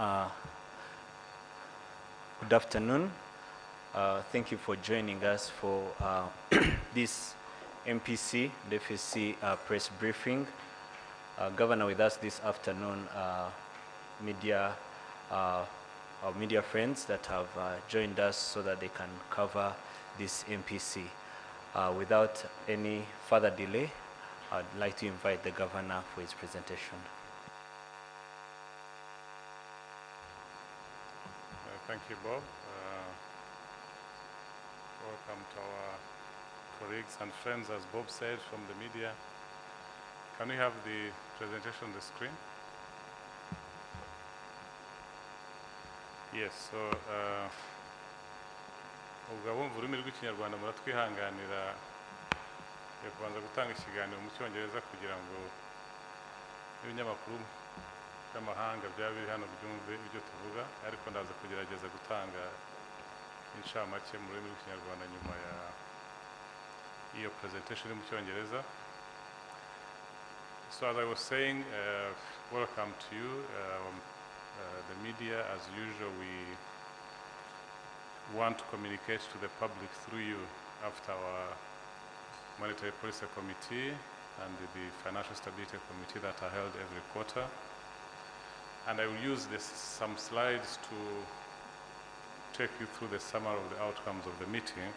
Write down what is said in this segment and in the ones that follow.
Good afternoon. Thank you for joining us for this MPC and FSC press briefing. Governor with us this afternoon, our media friends that have joined us so that they can cover this MPC. Without any further delay, I'd like to invite the governor for his presentation. Thank you, Bob. Welcome to our colleagues and friends, as Bob said, from the media. Can we have the presentation on the screen? Yes, so ubwo abumva ururimi rw'ikinyarwanda muratwihanganira kubanza gutanga ikiganiro mu cyongereza kugira ngo ibinyamakuru by'amahanga byaba biri hano byumve ibyo tuvuga, ariko ndaza kugerageza gutanga inshamake mu rurimi rw'ikinyarwanda nyuma ya iyo presentation iri mu cyongereza. So as I was saying, welcome to you, the media. As usual, we want to communicate to the public through you after our Monetary Policy Committee and the Financial Stability Committee that are held every quarter. And I will use some slides to take you through the summary of the outcomes of the meeting.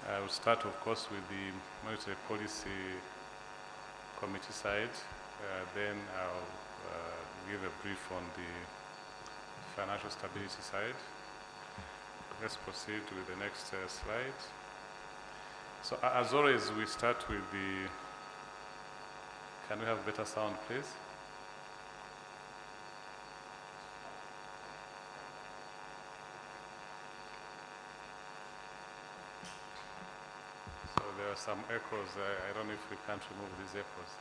I will start, of course, with the Monetary Policy Committee side. Then I'll give a brief on the Financial Stability side. Let's proceed with the next slide. So as always, we start with the, can we have better sound, please? So there are some echoes. I don't know if we can't remove these echoes.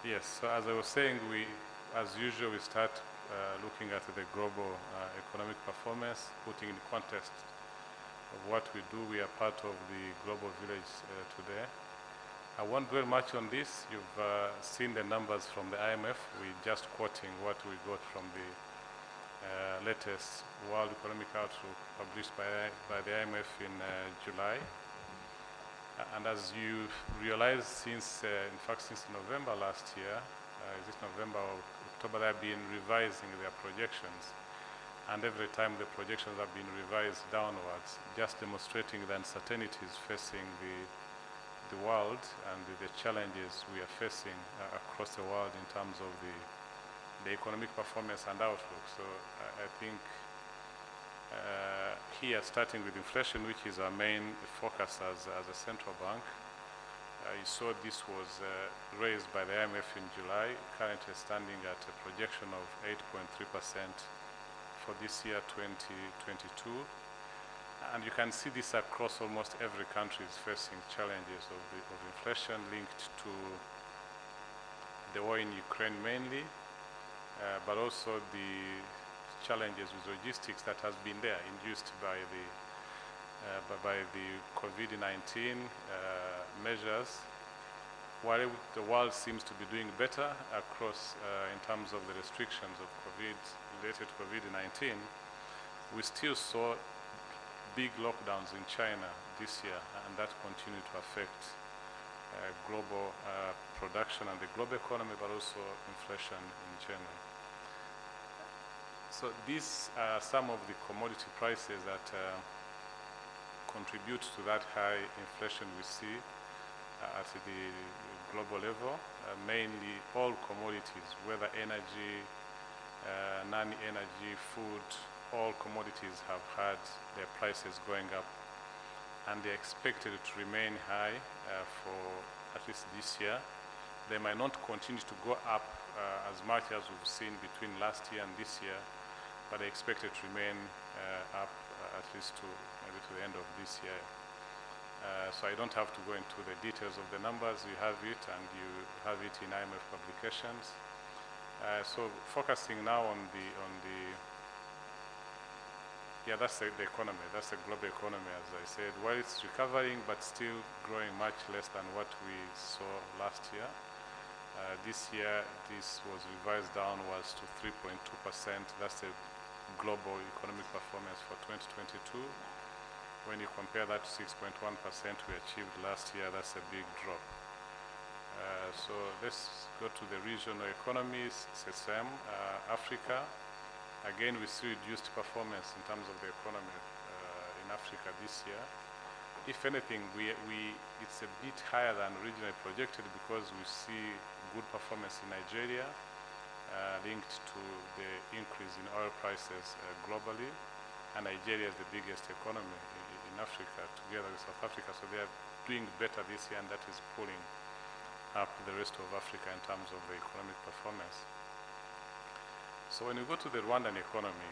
Yes, so as I was saying, as usual, we start looking at the global economic performance, putting in context of what we do. We are part of the global village today. I won't dwell much on this. You've seen the numbers from the IMF. We're just quoting what we got from the latest World Economic Outlook published by the IMF in July. And as you realize, since November last year, is it November or October, they have been revising their projections. And every time the projections have been revised downwards, just demonstrating the uncertainties facing the world and the challenges we are facing across the world in terms of the economic performance and outlook. So I think here, starting with inflation, which is our main focus as a central bank, you saw this was raised by the IMF in July, currently standing at a projection of 8.3% for this year, 2022. And you can see this across almost every country is facing challenges of inflation linked to the war in Ukraine mainly, but also the challenges with logistics that has been there, induced by the COVID-19 measures. While the world seems to be doing better across in terms of the restrictions of related to COVID-19, we still saw big lockdowns in China this year, and that continued to affect global production and the global economy, but also inflation in general. So these are some of the commodity prices that contribute to that high inflation we see at the global level. Mainly all commodities, whether energy, non-energy, food, all commodities have had their prices going up, and they're expected to remain high for at least this year. They might not continue to go up as much as we've seen between last year and this year, but they expect it to remain up at least maybe to the end of this year. So I don't have to go into the details of the numbers. You have it, and you have it in IMF publications. So focusing now on the that's the economy. That's the global economy, as I said. While it's recovering, but still growing much less than what we saw last year. This year, this was revised downwards to 3.2%. That's the global economic performance for 2022. When you compare that to 6.1% we achieved last year, that's a big drop. So let's go to the regional economies. It's the same. Africa, again, we see reduced performance in terms of the economy in Africa this year. If anything, it's a bit higher than originally projected because we see good performance in Nigeria, linked to the increase in oil prices globally, and Nigeria is the biggest economy in Africa, together with South Africa, so they are doing better this year, and that is pulling up the rest of Africa in terms of the economic performance. So when you go to the Rwandan economy,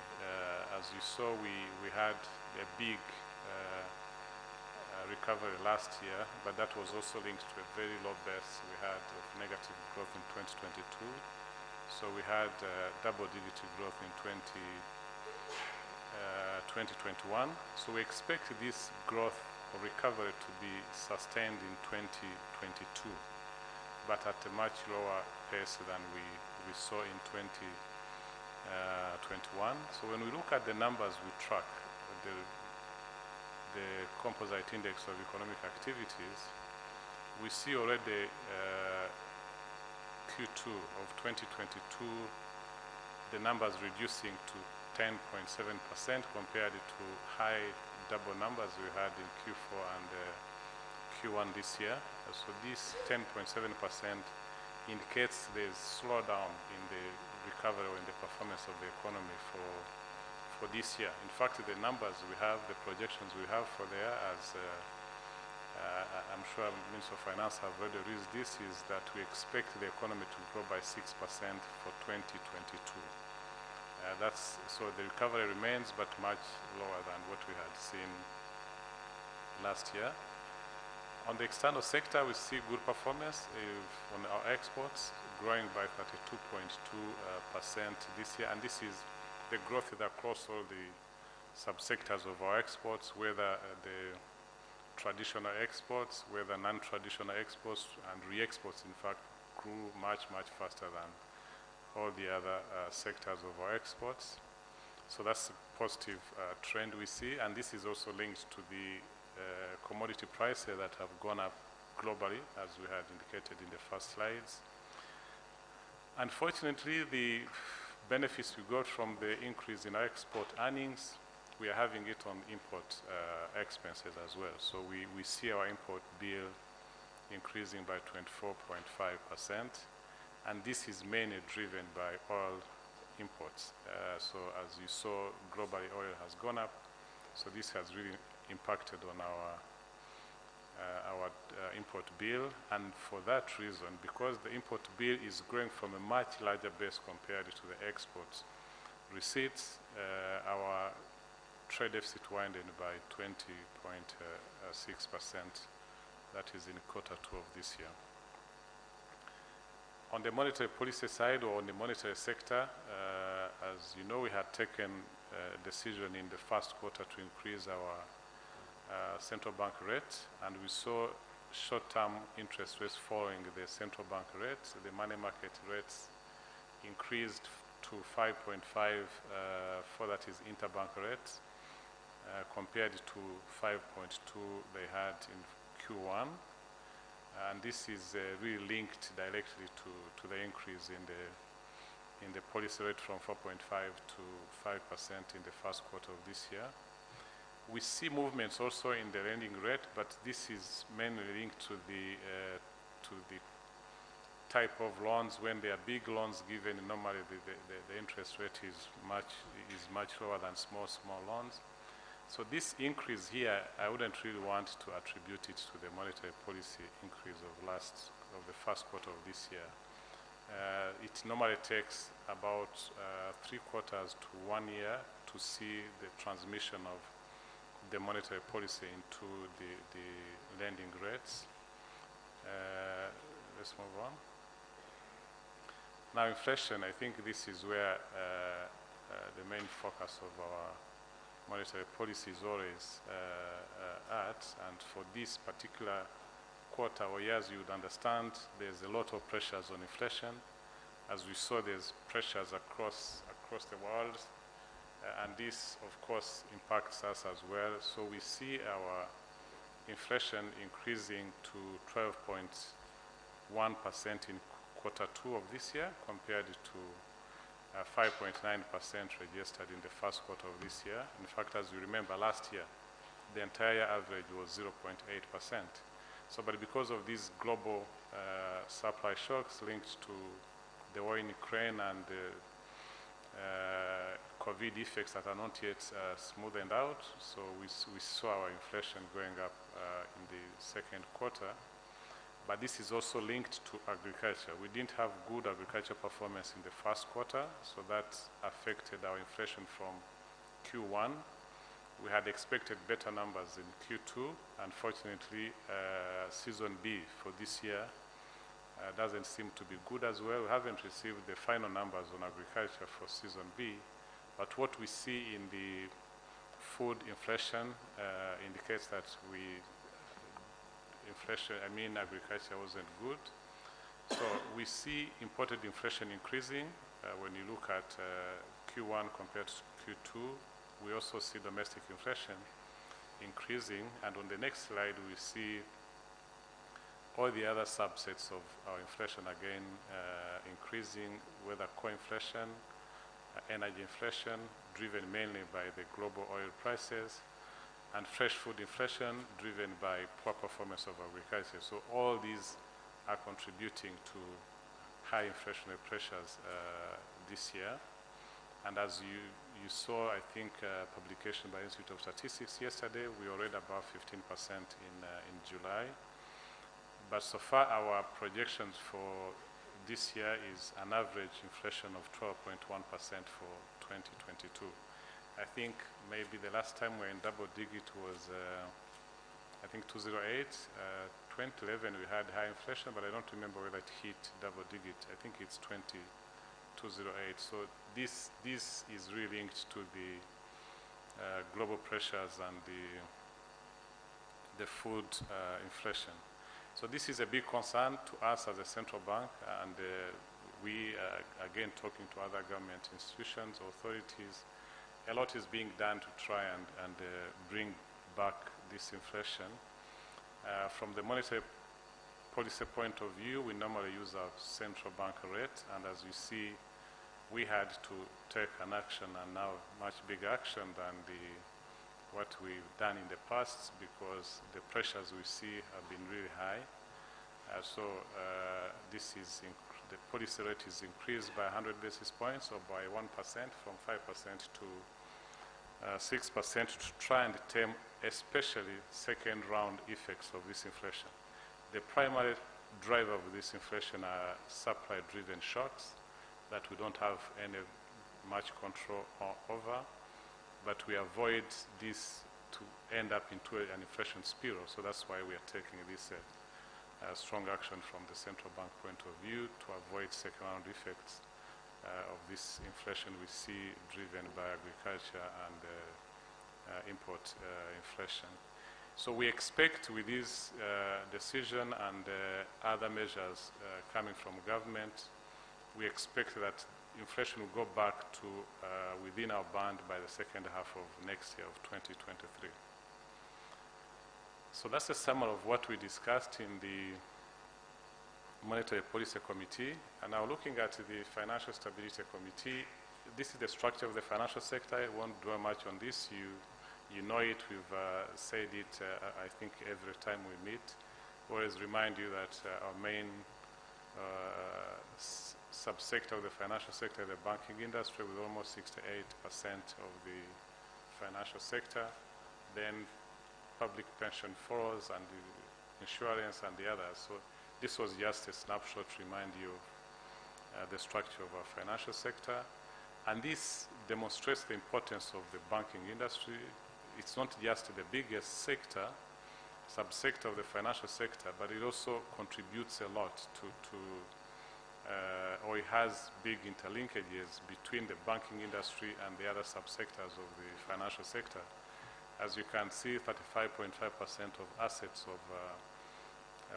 as you saw, we had a big recovery last year, but that was also linked to a very low base we had of negative growth in 2022. So we had double-digit growth in 2021. So we expect this growth or recovery to be sustained in 2022, but at a much lower pace than we saw in 2021. So when we look at the numbers we track, the composite index of economic activities, we see already Q2 of 2022, the numbers reducing to 10.7% compared to high double numbers we had in Q4 and Q1 this year. So this 10.7% indicates there's slowdown in the recovery or in the performance of the economy for this year. In fact, the numbers we have, the projections we have for there, as I'm sure Minister of Finance have already raised this, is that we expect the economy to grow by 6% for 2022. So the recovery remains, but much lower than what we had seen last year. On the external sector, we see good performance on our exports, growing by 32.2% this year, and this is the growth is across all the subsectors of our exports, whether the traditional exports, whether non-traditional exports, and re-exports, in fact, grew much, much faster than all the other sectors of our exports. So that's a positive trend we see, and this is also linked to the commodity prices that have gone up globally, as we had indicated in the first slides. Unfortunately, the benefits we got from the increase in our export earnings, we are having it on import expenses as well. So we see our import bill increasing by 24.5%, and this is mainly driven by oil imports. So as you saw, globally oil has gone up, so this has really impacted on our import bill, and for that reason, because the import bill is growing from a much larger base compared to the exports receipts, our trade deficit widened by 20.6%. That is in Q2 of this year. On the monetary policy side, or on the monetary sector, as you know, we had taken a decision in the first quarter to increase our central bank rate, and we saw short-term interest rates following the central bank rates. The money market rates increased to 5.5 for that is interbank rates, compared to 5.2 they had in Q1, and this is really linked directly to the increase in the policy rate from 4.5 to 5% in the first quarter of this year. We see movements also in the lending rate, but this is mainly linked to the type of loans. When they are big loans given, normally the interest rate is much lower than small loans. So this increase here, I wouldn't really want to attribute it to the monetary policy increase of the first quarter of this year. It normally takes about 3 quarters to 1 year to see the transmission of the monetary policy into the lending rates. Let's move on. Now, inflation, I think this is where the main focus of our monetary policy is always at, and for this particular quarter or years, you would understand there's a lot of pressures on inflation. As we saw, there's pressures across the world, and this, of course, impacts us as well. So we see our inflation increasing to 12.1% in quarter 2 of this year, compared to 5.9% registered in the first quarter of this year. In fact, as you remember, last year, the entire average was 0.8%. So, but because of these global supply shocks linked to the war in Ukraine and the COVID effects that are not yet smoothened out, so we saw our inflation going up in the second quarter. But this is also linked to agriculture. We didn't have good agriculture performance in the first quarter, so that affected our inflation from Q1. We had expected better numbers in Q2. Unfortunately, season B for this year doesn't seem to be good as well. We haven't received the final numbers on agriculture for season B, but what we see in the food inflation indicates that agriculture wasn't good. So we see imported inflation increasing. When you look at Q1 compared to Q2, we also see domestic inflation increasing. And on the next slide, we see all the other subsets of our inflation again increasing, whether core inflation, energy inflation, driven mainly by the global oil prices, and fresh food inflation driven by poor performance of agriculture. So all these are contributing to high inflationary pressures this year. And as you saw, I think, publication by Institute of Statistics yesterday, we are already above 15% in July. But so far, our projections for this year is an average inflation of 12.1% for 2022. I think maybe the last time we were in double digit was, I think 2008. 2011 we had high inflation, but I don't remember whether it hit double digit. I think it's 2008. So this is really linked to the global pressures and the food inflation. So this is a big concern to us as a central bank, and we again talking to other government institutions, authorities. A lot is being done to try and bring back this inflation. From the monetary policy point of view, we normally use our central bank rate, and as you see, we had to take an action, and now much bigger action than what we've done in the past, because the pressures we see have been really high. The policy rate is increased by 100 basis points, or by 1%, from 5% to 6%, to try and tame especially second round effects of this inflation. The primary driver of this inflation are supply driven shocks that we don't have any much control over, but we avoid this to end up into an inflation spiral. So that's why we are taking this strong action from the central bank point of view to avoid second round effects of this inflation we see driven by agriculture and import inflation. So we expect with this decision and other measures coming from government, we expect that inflation will go back to within our band by the second half of next year of 2023. So that's a summary of what we discussed in the Monetary Policy Committee. And now looking at the Financial Stability Committee, this is the structure of the financial sector. I won't dwell much on this. You know it. We've said it, I think, every time we meet. Always remind you that our main subsector of the financial sector is the banking industry, with almost 68% of the financial sector. Then public pension funds and the insurance and the others. So this was just a snapshot to remind you of the structure of our financial sector. And this demonstrates the importance of the banking industry. It's not just the biggest subsector of the financial sector, but it also contributes a lot or it has big interlinkages between the banking industry and the other subsectors of the financial sector. As you can see, 35.5% of assets of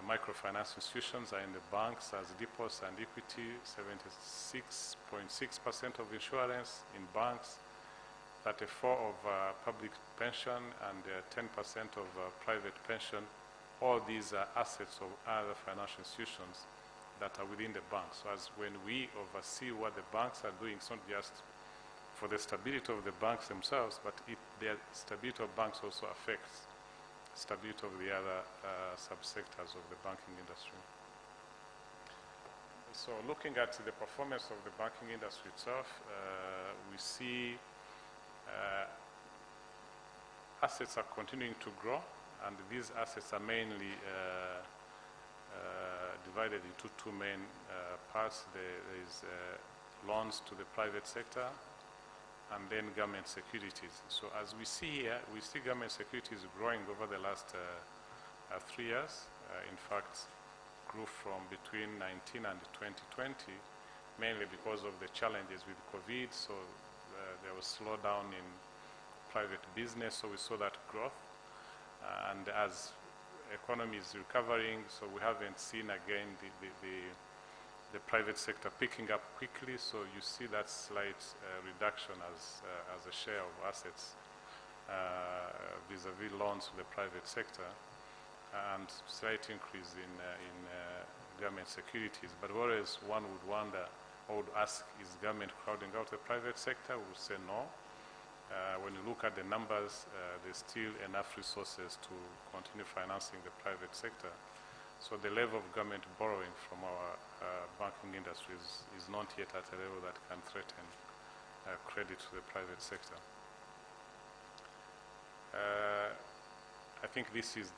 microfinance institutions are in the banks as depots and equity, 76.6% of insurance in banks, 34% of public pension, and 10% of private pension. All these are assets of other financial institutions that are within the bank. So as when we oversee what the banks are doing, it's not just for the stability of the banks themselves, but the stability of banks also affects stability of the other subsectors of the banking industry. So looking at the performance of the banking industry itself, we see assets are continuing to grow, and these assets are mainly divided into two main parts. There is loans to the private sector, and then government securities. So as we see here, we see government securities growing over the last 3 years. In fact, grew from between 19 and 2020, mainly because of the challenges with COVID. So there was slowdown in private business, so we saw that growth. And as economy is recovering, so we haven't seen again the private sector picking up quickly, so you see that slight reduction as a share of assets vis-a-vis loans to the private sector, and slight increase in government securities. But whereas one would wonder, or would ask, is government crowding out the private sector? We would say no. When you look at the numbers, there's still enough resources to continue financing the private sector. So the level of government borrowing from our banking industry is not yet at a level that can threaten credit to the private sector. I think this is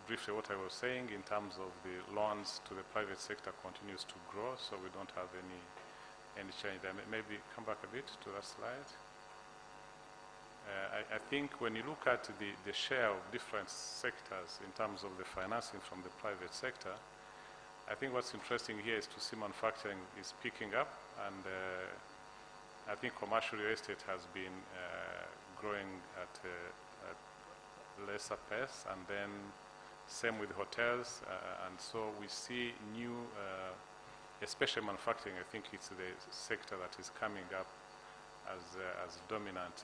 briefly what I was saying in terms of the loans to the private sector continues to grow, so we don't have any change there. Maybe come back a bit to that slide. I think when you look at the share of different sectors in terms of the financing from the private sector, I think what's interesting here is to see manufacturing is picking up, and I think commercial real estate has been growing at a lesser pace, and then same with hotels, and so we see new, especially manufacturing. I think it's the sector that is coming up as dominant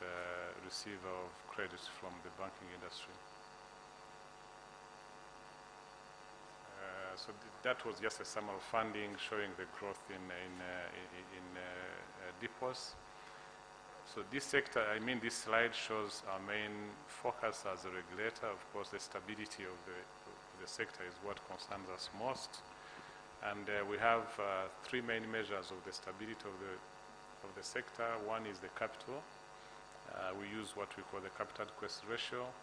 receiver of credits from the banking industry. So that was just a sum of funding showing the growth in depots. So this sector, this slide shows our main focus as a regulator. Of course, the stability of the sector is what concerns us most. And we have three main measures of the stability of the sector. One is the capital. We use what we call the capital adequacy ratio.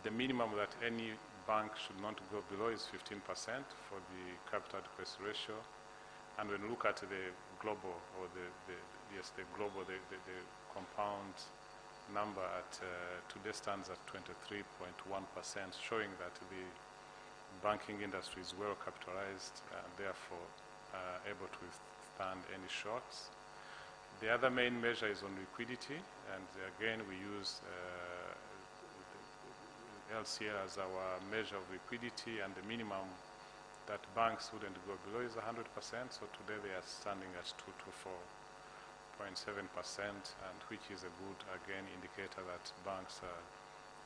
The minimum that any bank should not go below is 15% for the capital adequacy ratio. And when you look at the global, or the compound number at today stands at 23.1%, showing that the banking industry is well capitalized and therefore able to withstand any shocks. The other main measure is on liquidity, and again we use LCR as our measure of liquidity, and the minimum that banks wouldn't go below is 100%, so today they are standing at 224.7%, and which is a good, again, indicator that banks are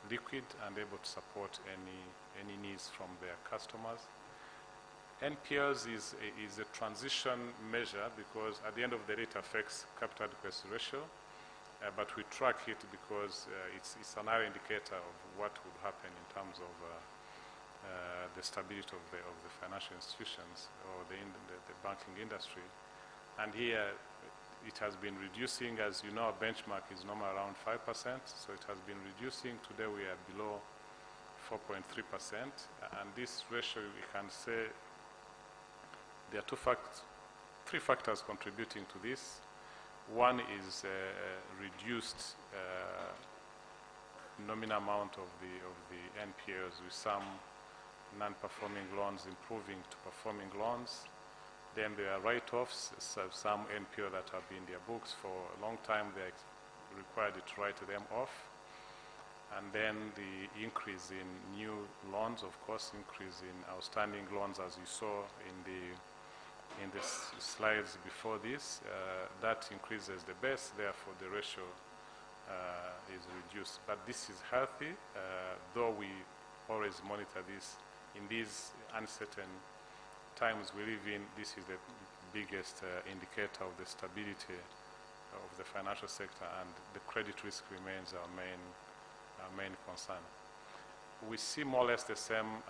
liquid and able to support any needs from their customers. NPLs is a transition measure because at the end of the day it affects capital adequacy ratio, but we track it because it's another indicator of what would happen in terms of the stability of the financial institutions or the banking industry. And here it has been reducing. As you know, our benchmark is normally around 5%, so it has been reducing. Today we are below 4.3%, and this ratio, we can say there are three factors contributing to this. One is reduced nominal amount of the NPLs, with some non-performing loans improving to performing loans. Then there are write-offs, so some NPL that have been in their books for a long time, they are required to write them off. And then the increase in new loans, of course, increase in outstanding loans, as you saw in the slides before this, that increases the base, therefore the ratio is reduced. But this is healthy, though we always monitor this. In these uncertain times we live in, this is the biggest indicator of the stability of the financial sector, and the credit risk remains our main concern. We see more or less the same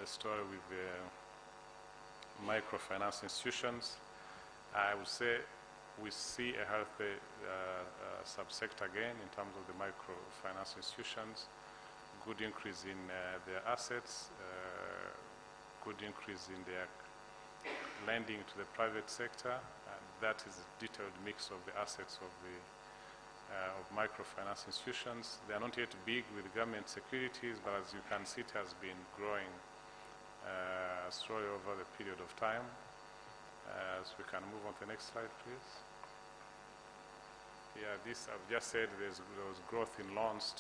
story with the microfinance institutions. I would say we see a healthy subsector again in terms of the microfinance institutions, good increase in their assets, good increase in their lending to the private sector, and that is a detailed mix of the assets of microfinance institutions. They are not yet big with government securities, but as you can see, it has been growing slowly over the period of time. So we can move on to the next slide, please. Yeah, this I've just said there was growth in loans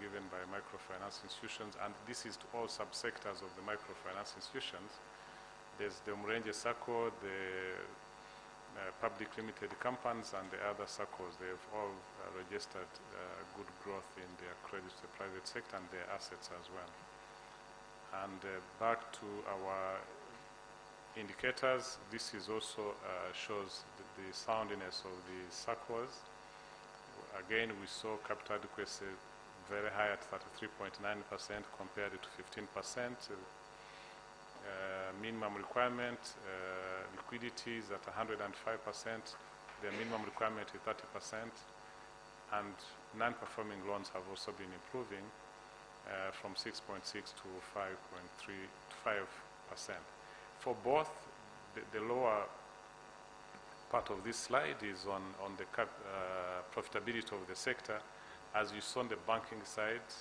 given by microfinance institutions, and this is to all subsectors of the microfinance institutions. There's the Mrenje Sacco, the public limited companies, and the other SACCOs. They've all registered good growth in their credit to the private sector and their assets as well. And back to our indicators, this is also shows the soundiness of the SACCOs. Again, we saw capital adequacy very high at 33.9% compared to 15%. Minimum requirement, liquidity is at 105%. The minimum requirement is 30%. And non-performing loans have also been improving from 6.6 to 5.35%. For both, the lower part of this slide is on the profitability of the sector. As you saw on the banking side,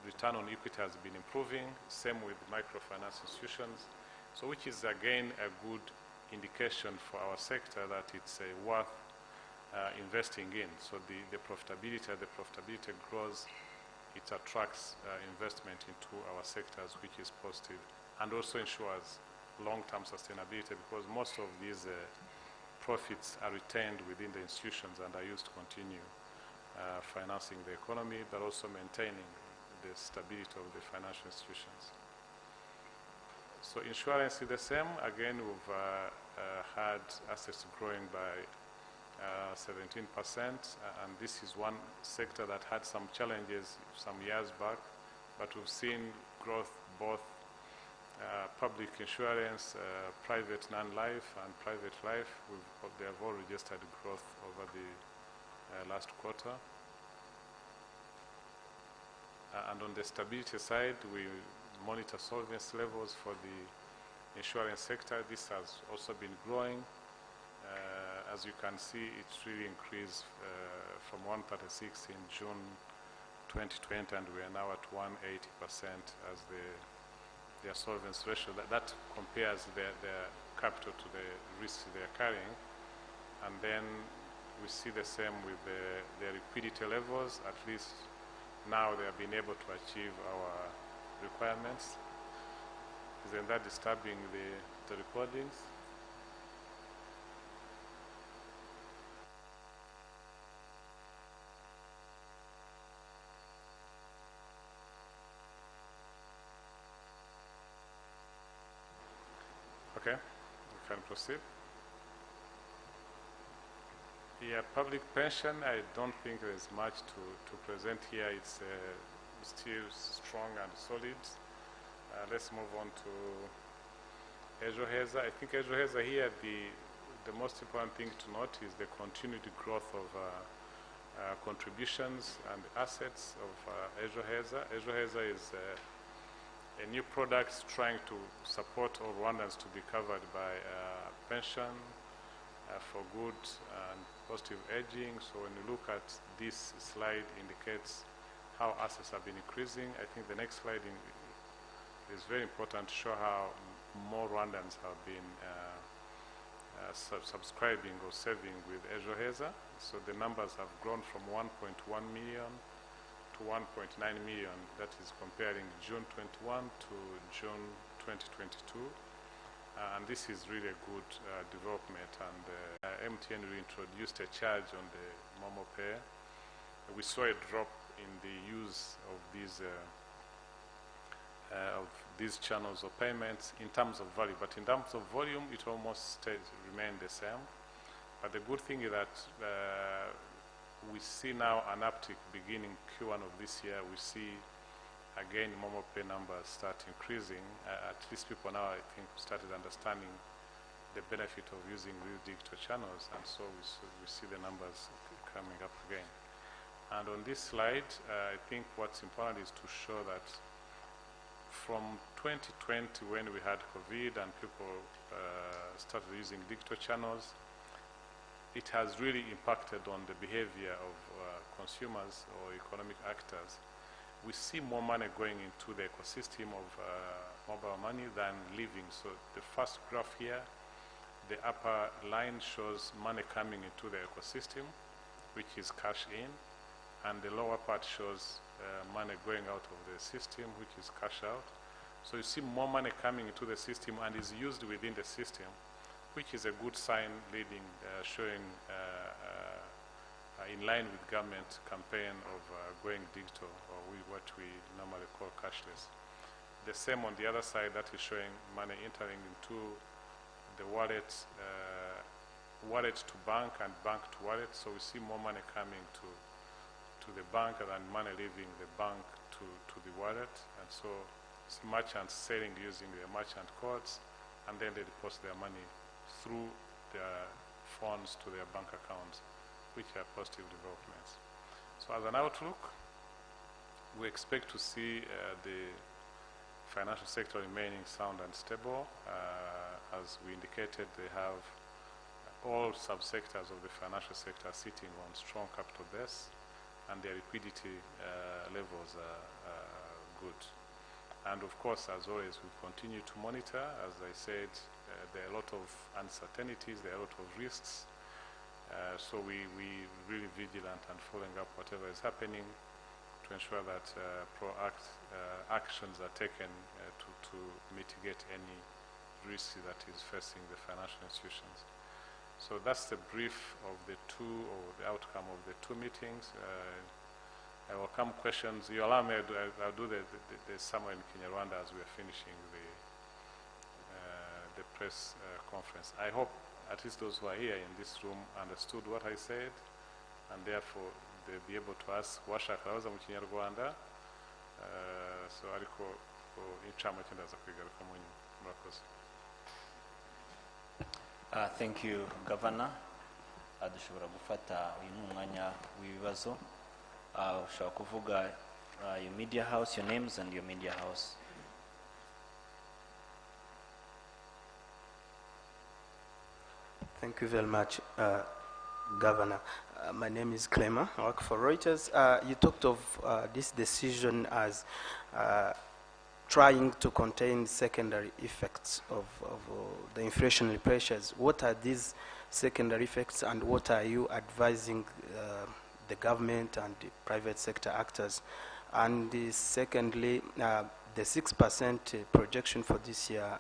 return on equity has been improving, same with microfinance institutions, so which is again a good indication for our sector that it's worth investing in. So the profitability grows, it attracts investment into our sectors, which is positive, and also ensures long-term sustainability, because most of these profits are retained within the institutions and are used to continue financing the economy, but also maintaining the stability of the financial institutions. So insurance is the same. Again, we've had assets growing by 17%, and this is one sector that had some challenges some years back, but we've seen growth both public insurance, private non-life, and private life. They have all registered growth over the last quarter. And on the stability side, we monitor solvency levels for the insurance sector. This has also been growing. As you can see, it's really increased from 136 in June 2020, and we are now at 180% as their solvency ratio. That compares their capital to the risks they are carrying. And then we see the same with their liquidity levels. At least now they have been able to achieve our requirements. Isn't that disturbing the recordings? Okay, we can proceed. Yeah, public pension, I don't think there's much to present here. It's still strong and solid. Let's move on to Ejoheza. I think Ejoheza here, the most important thing to note is the continued growth of contributions and assets of Ejoheza. Ejoheza is a new product trying to support all Rwandans to be covered by pension for good and positive aging. So when you look at this slide, indicates how assets have been increasing. I think the next slide is very important to show how more Rwandans have been subscribing or saving with Ejoheza. So the numbers have grown from 1.1 million to 1.9 million. That is comparing June 21 to June 2022. And this is really a good development. And MTN reintroduced a charge on the Momo Pay. We saw a drop in the use of these channels of payments in terms of value, but in terms of volume, it almost remained the same. But the good thing is that we see now an uptick beginning Q1 of this year. We see again Momo Pay numbers start increasing. At least people now, I think, started understanding the benefit of using these digital channels, and so we see the numbers coming up again. And on this slide, I think what's important is to show that from 2020, when we had COVID and people started using digital channels, it has really impacted on the behavior of consumers or economic actors. We see more money going into the ecosystem of mobile money than leaving. So the first graph here, the upper line shows money coming into the ecosystem, which is cash in, and the lower part shows money going out of the system, which is cash out. So you see more money coming into the system and is used within the system, which is a good sign leading, showing in line with government campaign of going digital, or what we normally call cashless. The same on the other side, that is showing money entering into the wallet, wallet to bank and bank to wallet. So we see more money coming to the bank than money leaving the bank to the wallet. And so see merchants selling using their merchant codes, and then they deposit their money through their phones to their bank accounts, which are positive developments. So as an outlook, we expect to see the financial sector remaining sound and stable. As we indicated, they have all subsectors of the financial sector sitting on strong capital base, and their liquidity levels are good. And of course, as always, we continue to monitor. As I said, there are a lot of uncertainties, there are a lot of risks. So we really vigilant and following up whatever is happening to ensure that actions are taken to mitigate any risk that is facing the financial institutions. So that's the brief of the the outcome of the two meetings. I welcome questions. You allow me, I'll do the summary in Kinyarwanda as we are finishing the press conference. I hope at least those who are here in this room understood what I said, and therefore they'll be able to ask washaka baza mu Kinyarwanda. So ariko incamake ndaza kwigaruka mu nyuma. Murakoze. Thank you, Governor. Dushobora gufata uyu n'umwanya w'ibibazo. Ushobora kuvuga your media house, your names and your media house. Thank you very much, Governor. My name is Clement. I work for Reuters. You talked of this decision as trying to contain secondary effects of the inflationary pressures. What are these secondary effects, and what are you advising the government and the private sector actors? And secondly, the 6% projection for this year,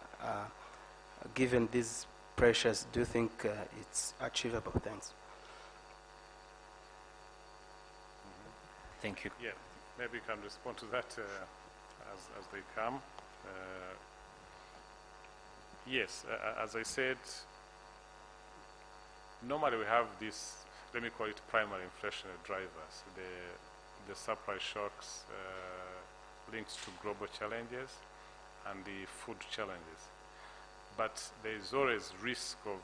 given these pressures, do you think it's achievable? Thanks. Thank you. Yeah, maybe you can respond to that as they come. Yes, as I said, normally we have this, let me call it primary inflationary drivers, the supply shocks linked to global challenges and the food challenges. But there is always risk of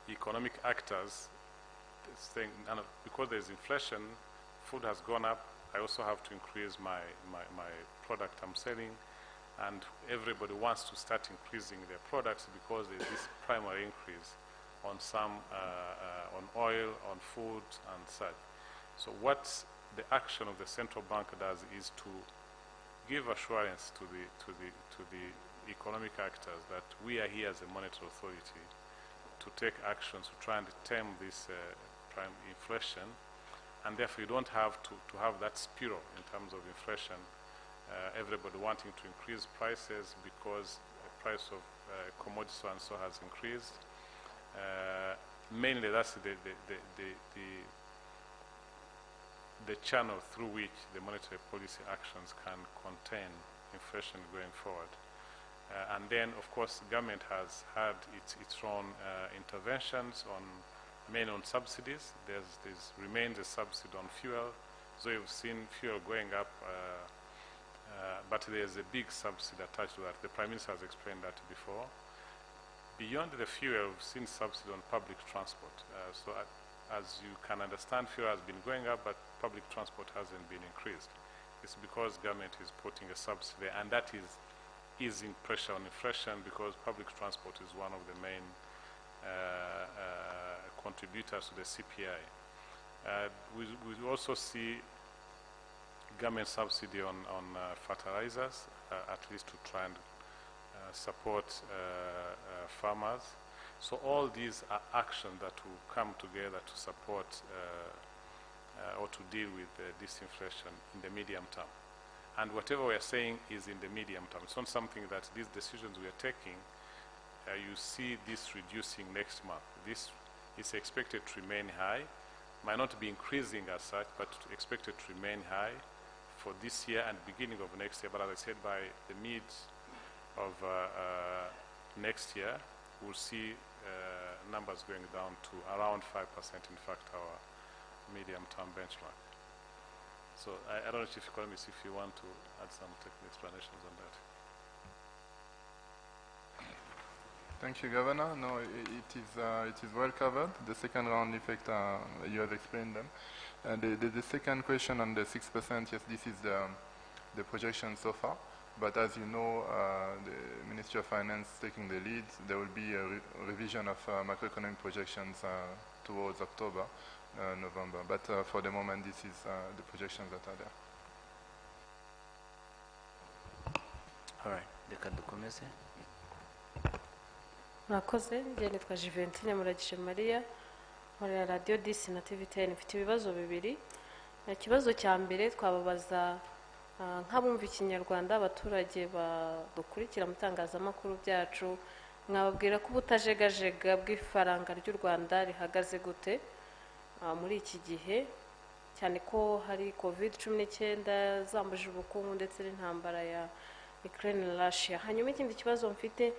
economic actors saying, because there is inflation, food has gone up, I also have to increase my product I'm selling, and everybody wants to start increasing their products because there is this primary increase on some, on oil, on food, and such. So what the action of the central bank does is to give assurance to the economic actors that we are here as a monetary authority to take actions to try and tame this prime inflation, and therefore you don't have to have that spiral in terms of inflation, everybody wanting to increase prices because the price of commodities and so has increased. Mainly that's the channel through which the monetary policy actions can contain inflation going forward. And then, of course, government has had its own interventions on, mainly on subsidies. There remains a subsidy on fuel. So you've seen fuel going up, but there's a big subsidy attached to that. The Prime Minister has explained that before. Beyond the fuel, we've seen subsidy on public transport. So as you can understand, fuel has been going up, but public transport hasn't been increased. It's because government is putting a subsidy, and that is easing pressure on inflation, because public transport is one of the main contributors to the CPI. We also see government subsidy on fertilizers, at least to try and support farmers. So all these are actions that will come together to support or to deal with this inflation in the medium term. And whatever we are saying is in the medium term. It's not something that these decisions we are taking, you see this reducing next month. This is expected to remain high, might not be increasing as such, but expected to remain high for this year and beginning of next year. But as I said, by the mid of next year, we'll see numbers going down to around 5%, in fact, our medium-term benchmark. So I don't know, Chief Economist, if you want to add some technical explanations on that. Thank you, Governor. No, it is well covered. The second round effect, you have explained them. The second question on the 6%, yes, this is the projection so far. But as you know, the Ministry of Finance taking the lead, there will be a revision of macroeconomic projections towards October, November. But for the moment, this is the projections that are there. All right, reka dukomeze. Murakoze, njye nitwa Juventine Muragije Maria, nkorera Radio DC na TV10. Mfite ibibazo bibiri. Ikibazo cya mbere twababaza nk'abumva ikinyarwanda, abaturage badukurikira mu itangazamakuru byacu, mwababwira ko ubutajegajega bw'ifaranga ry'u Rwanda rihagaze gute muri iki gihe, cyane ko hari COVID-19 zambuje ubukungu ndetse n'intambara ya Ukraine na Russia. Hanyuma ikindi kibazo mfite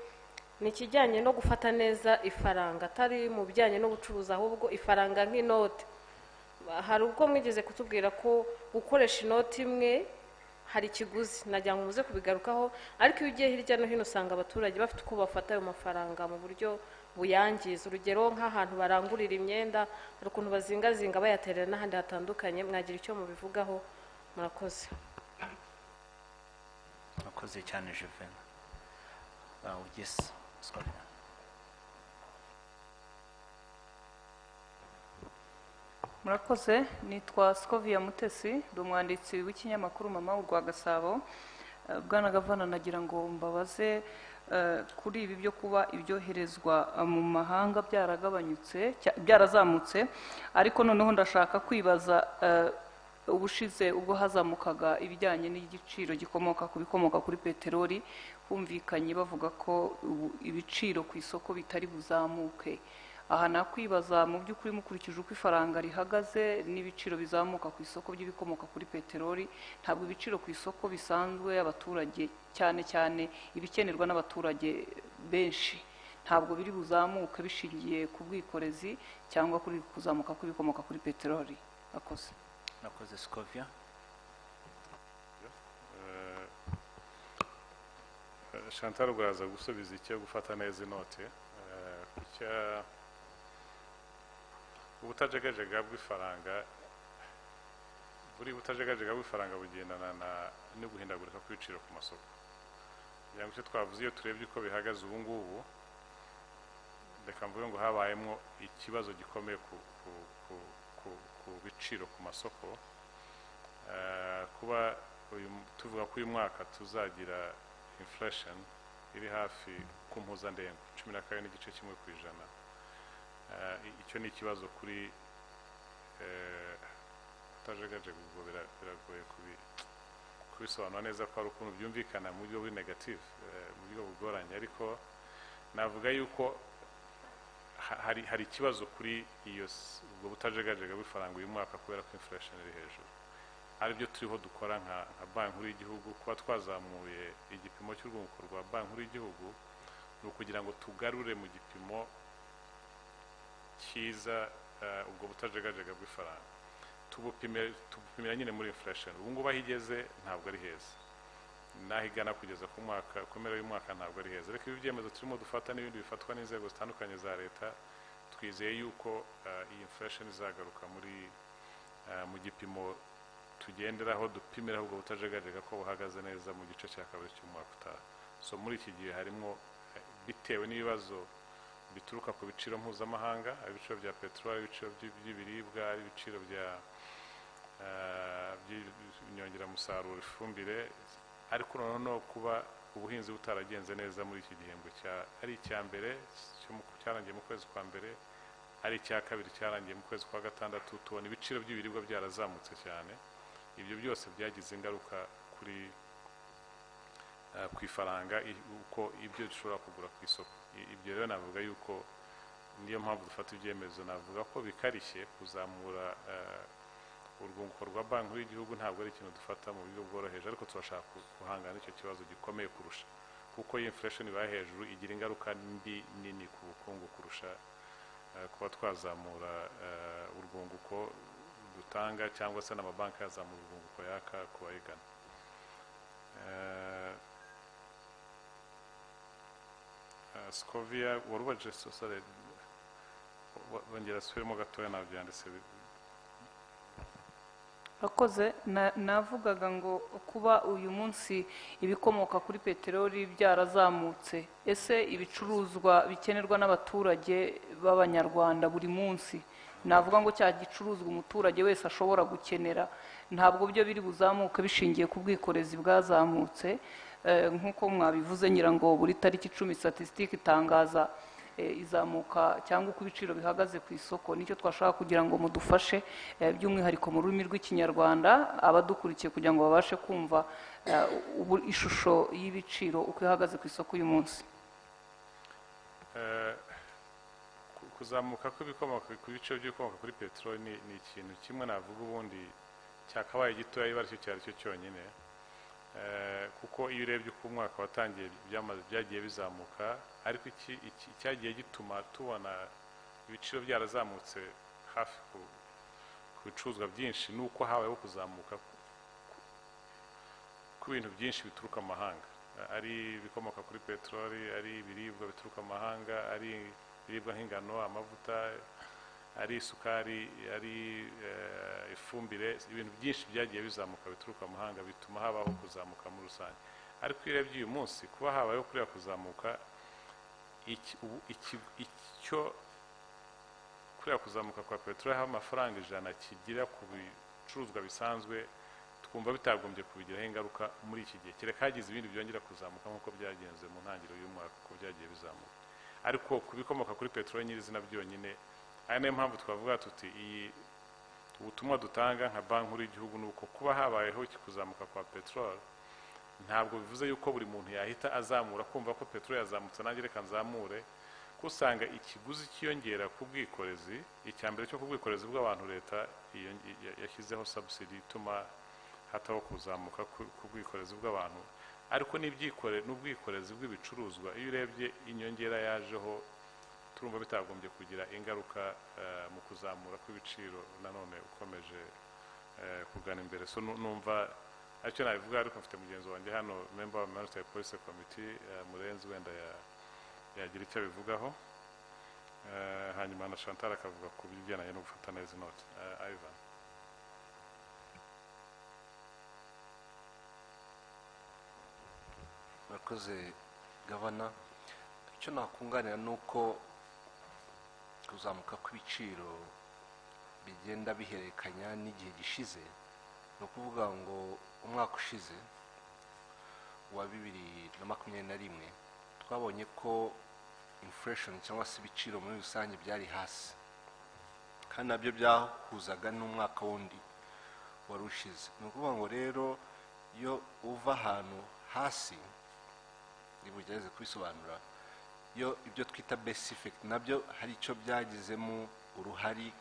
ni kijyanye no gufata neza ifaranga, atari mu bijyanye no gucuruza, ahubwo ifaranga nk'inote. Hari ubwo mwigeze kutubwira ko gukoresha inoti imwe hari ikiguzi, nagira ngo muze kubigarukaho, ariko iyo ugiye hirya no hino usanga abaturage bafite uko bafata ayo mafaranga mu buryo buyangiza. Urugero nk'ahantu barangurira imyenda, hari ukuntu bazingazinga bayaterera n'ahandi hatandukanye. Mwagira icyo mubivugaho? Murakoze. Murakoze cyane Juven. Yes, Scovia. Murakoze, nitwa Scovia Mutesi, ndi umwanditsi w'ikinyamakuru Mama w'u Gasabo. Bwana Gavana, nagira ngo mbabaze kuri ibi byo kuba ibyoherezwa mu mahanga byarazamutse, ariko noneho ndashaka kwibaza ubushize ubwo hazamukaga ibijyanye n'igiciro gikomoka ku bikomoka kuri peteroli, humvikanye bavuga ko ibiciro ku isoko bitari buzamuke. Aha nakwibaza mu by'ukuri mukurikije uko ifaranga rihagaze n'ibiciro bizamuka ku isoko by'ibikomoka kuri peteroli, ntabwo ibiciro ku isoko bisanzwe abaturage, cyane cyane ibikenerwa n'abaturage benshi, ntabwo biri buzamuke bishingiye ku bwikorezi cyangwa kuri kuzamuka kw'ibikomoka kuri peteroli. Akoze. Nakoze Scovia. Chantal Rwaza gusubiza icyo gufata neza inote. Ubutajegajega bw'ifaranga, buri butajegajega bw'ifaranga bugendana no guhindagurika kw'ibiciro ku masoko. Kugira ngo icyo twavuze, iyo turebye uko bihagaze ubu ngubu, reka mvuge ngo habayemo ikibazo gikomeye ku biciro ku masoko. Kuba tuvuga ko uyu mwaka tuzagira inflation iri hafi ku mpuzandengo 12.1%. Icyo ni ikibazo kuri utajegajega, ubwo biragoye kubisobanura neza ko ari ukuntu byumvikana mu buryo buri negative, mu buryo bugoranye, ariko navuga yuko hari ikibazo kuri ubwo butajegajega bw'ifaranga uyu mwaka kubera ko inflation iri hejuru. Ari byo turiho dukora nka banki nkuru y'igihugu, kuba twazamuye igipimo cy'urwunguko rwa banki nkuru y'igihugu ni ukugira ngo tugarure mu gipimo cyiza ubwo butajegajega bw'ifaranga, tubupimira nyine muri inflation. Ubu ngubu aho igeze ntabwo ari heza, naho igana kugeza ku mpera y'umwaka ntabwo ari heza, ariko ibi byemezo turimo dufata n'ibindi bifatwa n'inzego zitandukanye za leta, twizeye yuko iyi inflation izagaruka mu gipimo tugenderaho dupimiraho ubwo butajegajega ko buhagaze neza mu gice cya kabiri cy'umwaka utaha. So muri iki gihe harimo, bitewe n'ibibazo bituruka ku biciro mpuzamahanga, ibiciro bya peteroli, ibiciro by'ibiribwa, ibiciro by'inyongeramusaruro, ifumbire, ariko noneho kuba ubuhinzi butaragenze neza muri iki gihembwe ari icya mbere cyarangiye mu kwezi kwa mbere, ari icya kabiri cyarangiye mu kwezi kwa gatandatu, tubona ibiciro by'ibiribwa byarazamutse cyane. Ibyo byose byagize ingaruka ku ifaranga, uko ibyo dushobora kugura ku isoko. Ibyo rero navuga yuko niyo mpamvu dufata ibyemezo, navuga ko bikarishye kuzamura urwunguko rwa banki nkuru y'igihugu. Ntabwo ari ikintu dufata mu buryo bworoheje, ariko turashaka guhangana n'icyo kibazo gikomeye kurusha, kuko iyi inflation ibaye hejuru igira ingaruka mbi nini ku bukungu kurusha kuba twazamura urwunguko dutanga, cyangwa se n'amabanki yazamura urwunguko yaka ku bayigana. Scovia warubajije sosare, bongera subiremo gatoya, ntabwo yanditse. Akoze navugaga ngo kuba uyu munsi ibikomoka kuri peteroli byarazamutse, ese ibicuruzwa bikenerwa n'abaturage b'abanyarwanda buri munsi, navuga ngo cya gicuruzwa umuturage wese ashobora gukenera, ntabwo byo biri buzamuke bishingiye ku bwikorezi bwazamutse. Nk'uko mwabivuze, nyirango buri tariki 10 statistique itangaza izamuka cyangwa uko ibiciro bihagaze ku isoko. Nicyo twashaka kugira ngo mudufashe by'umwihariko mu rurimi rw'ikinyarwanda abadukurikiye, kugira ngo babashe kumva ishusho y'ibiciro uko ihagaze ku isoko uyu munsi. Kuzamuka kw'ibikomoka ku biciro by'ibikomoka kuri peteroli ni ikintu kimwe navuga ubundi cyakabaye gitoya, iba aricyo cyari cyo cyonyine, kuko iyo urebye uko umwaka watangiye byagiye bizamuka, ariko cyagiye gituma tubona ibiciro byarazamutse hafi ku bicuruzwa byinshi, nuko habayeho kuzamuka ku bintu byinshi bituruka amahanga, ari ibikomoka kuri peteroli, ari ibiribwa bituruka amahanga, ari ibiribwa nk'ingano, amavuta, ari isukari, ari ifumbire. Ibintu byinshi byagiye bizamuka bituruka amahanga, bituma habaho kuzamuka muri rusange. Ariko iyo urebye uyu munsi, kuba habayeho kuriya kuzamuka, kuriya kuzamuka kwa peteroli aho amafaranga 100 kigira ku bicuruzwa bisanzwe, twumva bitagombye kubigiraho ingaruka muri iki gihe, kereka hagize ibindi byongera kuzamuka nk'uko byagenze mu ntangiriro y'umwaka, uko byagiye bizamuka. Ariko kubikomoka kuri peteroli nyirizina byonyine, ari nayo mpamvu twavuga tuti ubutumwa dutanga nka banki nkuru y'igihugu ni uko kuba habayeho kuzamuka kwa peteroli ntabwo bivuze yuko buri muntu yahita azamura kumva ko peteroli yazamutse nanjye reka nzamure, kusanga ikiguzi cyiyongera ku bwikorezi. Icyambere cyo ku bwikorezi bw'abantu, leta yashyizeho subsidy ituma hataho kuzamuka ku bwikorezi bw'abantu, ariko n'ubwikorezi bw'ibicuruzwa. Iyo urebye inyongera yajeho, turumva bitagombye kugira ingaruka mu kuzamura kw'ibiciro nanone ukomeje kugana imbere. So numva aricyo nabivuga, ariko mfite mugenzi wanjye hano, member wa Monetary Policy Committee, Murenzi, wenda yagira icyo abivugaho, hanyuma na Chantal akavuga ku bijyanye no gufata neza inoti. Ivan. Murakoze Gavana. Icyo nakunganira ni uko kuzamuka kw'ibiciro bigenda bihererekanya n'igihe gishize. Ni ukuvuga ngo umwaka ushize wa 2021 twabonye ko inflation cyangwa se ibiciro muri rusange byari hasi kandi nabyo byahuzaga n'umwaka wundi wari ushize. Ni ukuvuga ngo rero iyo uva ahantu hasi nibugereze kubisobanura, iyo ibyo twita base effect nabyo hari icyo byagizemo uruhari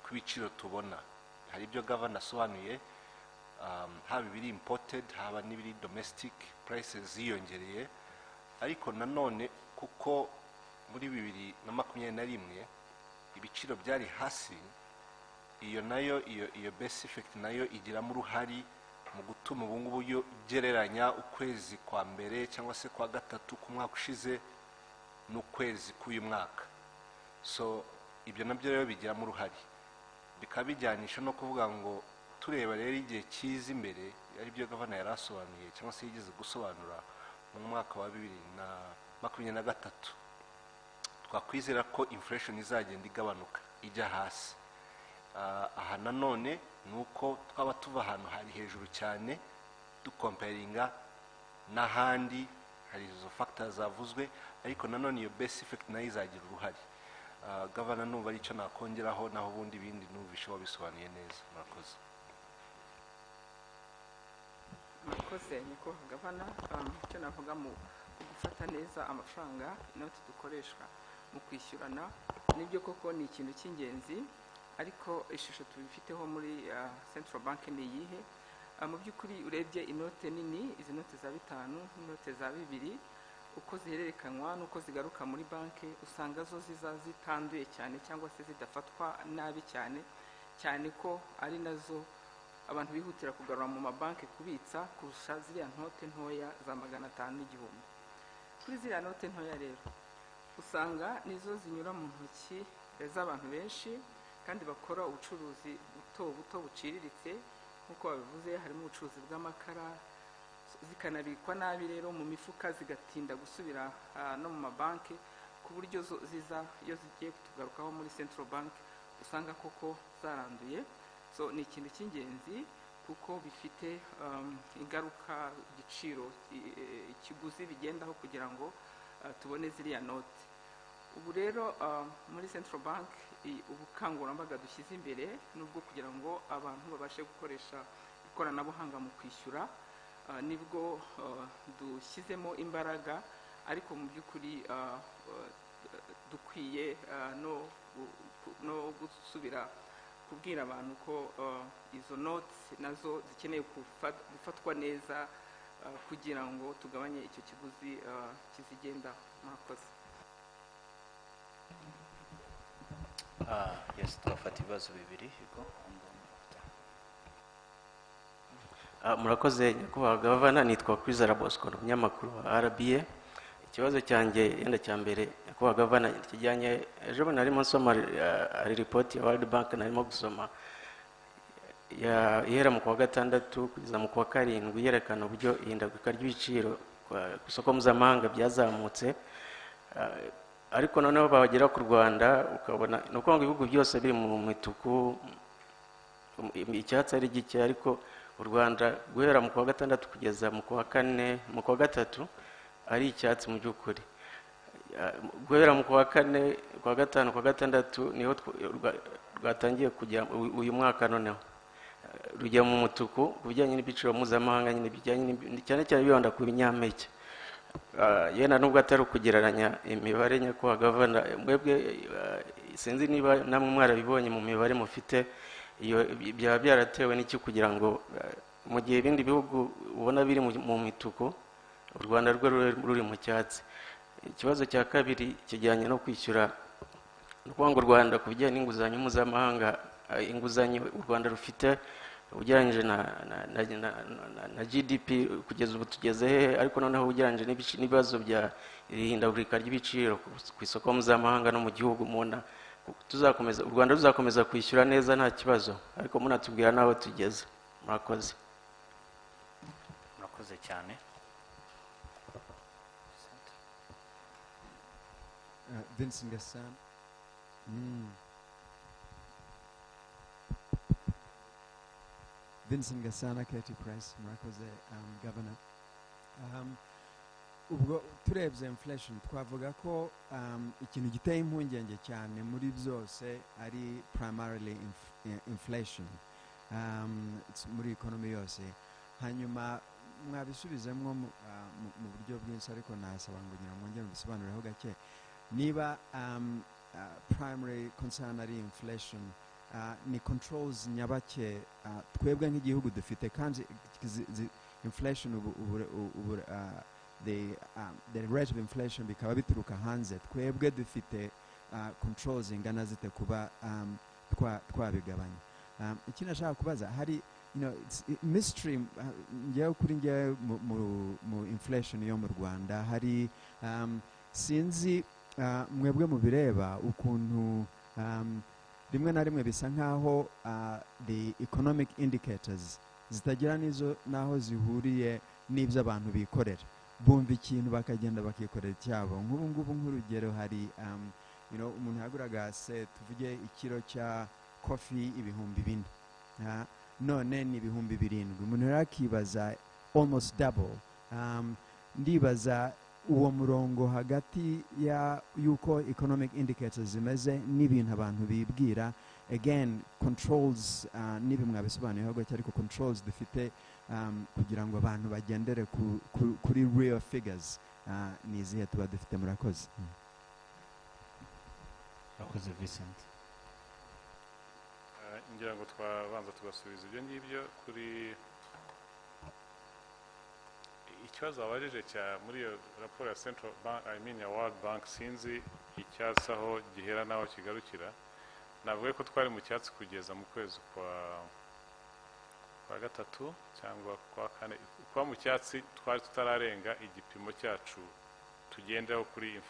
ku biciro tubona. Hari ibyo governor asobanuye, haba ibiri imported haba n'ibiri domestic prices ziyongereye, ariko nanone kuko muri 2021 ibiciro byari hasi, iyo nayo iyo base effect nayo igiramo uruhari mu gutuma ubu ngubu yo gereranya ukwezi kwa mbere cyangwa se kwa gatatu ku mwaka ushize n'ukwezi k'uyu mwaka. So ibyo nabyo rero bigiramo uruhari, bikaba bijyanisha no kuvuga ngo tureba rero igihe cyiza imbere, ari byo gavana yarasobanuye cyangwa se yigeze gusobanura mu mwaka wa 2023, twakwizera ko inflation izagenda igabanuka ijya hasi. Aha nanone ni uko twaba tuva ahantu hari hejuru cyane dukomparinga n'ahandi, hari izo factors zavuzwe, ariko nanone iyo base effect nayo izagira uruhari. Gavana numva ari icyo nakongeraho, naho ubundi bindi numvishe wabisobanuye neza. Murakoze. Murakoze niko gavana. Icyo navuga mu gufata neza amafaranga inoti dukoreshwa mu kwishyurana, nibyo koko ni ikintu cy'ingenzi, ariko ishusho tubifiteho muri Central Bank ni iyihe? Mu by'ukuri urebye inote nini, izi note za 5 n'inote za 2, uko zihererekanywa n'uko zigaruka muri banki, usanga zo ziza zitanduye cyane cyangwa se zidafatwa nabi cyane cyane ko ari nazo abantu bihutira kugarura mu mabanki kubitsa kurusha ziriya note ntoya za 500 n'igihumbi. Kuri ziriya note ntoya rero usanga nizo zinyura mu ntoki z'abantu benshi kandi bakora ubucuruzi buto buciriritse, nk'uko babivuze. Harimo ubucuruzi bw'amakara, zikanabikwa nabi rero mu mifuka zigatinda gusubira no mu mabanki, ku buryo ziza iyo zigiye kutugarukaho muri Central Bank usanga koko zaranduye. So ni ikintu cy'ingenzi kuko bifite ingaruka, igiciro, ikiguzi bigendaho kugira ngo tubone ziriya note. Ubu rero muri Central Bank ubukangurambaga dushyize imbere nubwo kugira ngo abantu babashe gukoresha ikoranabuhanga mu kwishyura, nibwo dushyizemo imbaraga, ariko mu by'ukuri dukwiye no gusubira kubwira abantu ko izo notes nazo zikeneye gufatwa neza kugira ngo tugabanye icyo kiguzi kizigendaho. Murakoze. Yes, twafata ibibazo bibiri. Murakoze nyakubahwa gavana. Nitwa Kwizera Bosco, umunyamakuru wa RBA. Ikibazo cyanjye yenda cya mbere nyakubahwa gavana kijyanye, ejo bundi narimo nsoma ari report ya World Bank, narimo gusoma ihera mu kwa gatandatu kugeza mu kwa karindwi yerekana uburyo ihindagurika ry'ibiciro ku isoko mpuzamahanga byazamutse, ariko noneho bagera ku Rwanda ukabona nuko ngo ibihugu byose biri mu mituku, icyatsi ari gike, ariko u Rwanda guhera mu kwa gatandatu kugeza mu kwa kane, mu kwa gatatu ari icyatsi mu by'ukuri. Guhera mu kwa kane, kwa gatanu, kwa gatandatu niho rwatangiye kujya uyu mwaka, noneho rujya mu mutuku ku bijyanye n'ibiciro mpuzamahanga, nyine bijyanye cyane cyane bibanda ku binyampeke. Yena nubwo atari ukugereranya imibare nyakubahwa gavana, mwebwe sinzi niba namwe mwarabibonye mu mibare mufite, iyo byaba byaratewe n'iki kugira ngo mu gihe ibindi bihugu ubona biri mu mituku, u Rwanda rwo ruri mu cyatsi? Ikibazo cya kabiri kijyanye no kwishyura, nuko ngo u Rwanda ku bijyanye n'inguzanyo mpuzamahanga, inguzanyo u Rwanda rufite ugereranyije na GDP kugeza ubu tugeze hehe? Ariko noneho ugereranyije n'ibibazo bya ihindagurika ry'ibiciro ku isoko mpuzamahanga no mu gihugu, mubona tuzakomeza, u Rwanda ruzakomeza kwishyura neza nta kibazo? Ariko munatubwira naho tugeze. Murakoze. Murakoze cyane. Vincent Gassan. Vincent Gasana, Katie Price. Murakoze, Governor. ubwo turebye inflation twavuga ko ikintu giteye impungenge cyane muri byose ari primarily inflation muri economy yose. Hanyuma mwabisubizemo mu buryo bwinshi, ariko nasaba ngo ngira mwongere mubisobanureho gake. Niba primary concern ari inflation, ni controls nyabake twebwe nk'igihugu dufite, kandi inflation the rate of inflation bikaba bituruka hanze. Twebwe dufite controls ingana zite kuba twabigabanya? Ikindi nashaka kubaza, hari mystery ngewe kuri ngewe mu inflation yo mu Rwanda, hari sinzi mwebwe mubireba ukuntu rimwe na rimwe bisa nkaho the economic indicators zitagira nizo naho zihuriye n'ibyo abantu bikorera. Bumva ikintu bakagenda bakikorera icyabo. Nk'ubu ngubu nk'urugero, hari umuntu yaguraga se tuvuge ikiro cya coffee 4,000, none ni 7,000. Umuntu yarakibaza almost double. Ndibaza uwo murongo hagati yuko economic indicators zimeze n'ibintu abantu bibwira, again controls nibi mwabisobanuyeho gake, ariko controls dufite kugira ngo abantu bagendere kuri real figures ni izihe tuba dufite? Murakoze. Murakoze Vincent. ngira ngo twabanza tugasubiza ibyo ngibyo kuri ikibazo wabajije muri iyo raporo ya Central Bank, ya World Bank. Sinzi icyatsi aho gihera n'aho kigarukira. Navuga ko twari mu cyatsi kugeza mu kwezi kwa gatatu cyangwa kwa kane. Kwa mu cyatsi twari tutararenga igipimo cyacu tugenderaho kuri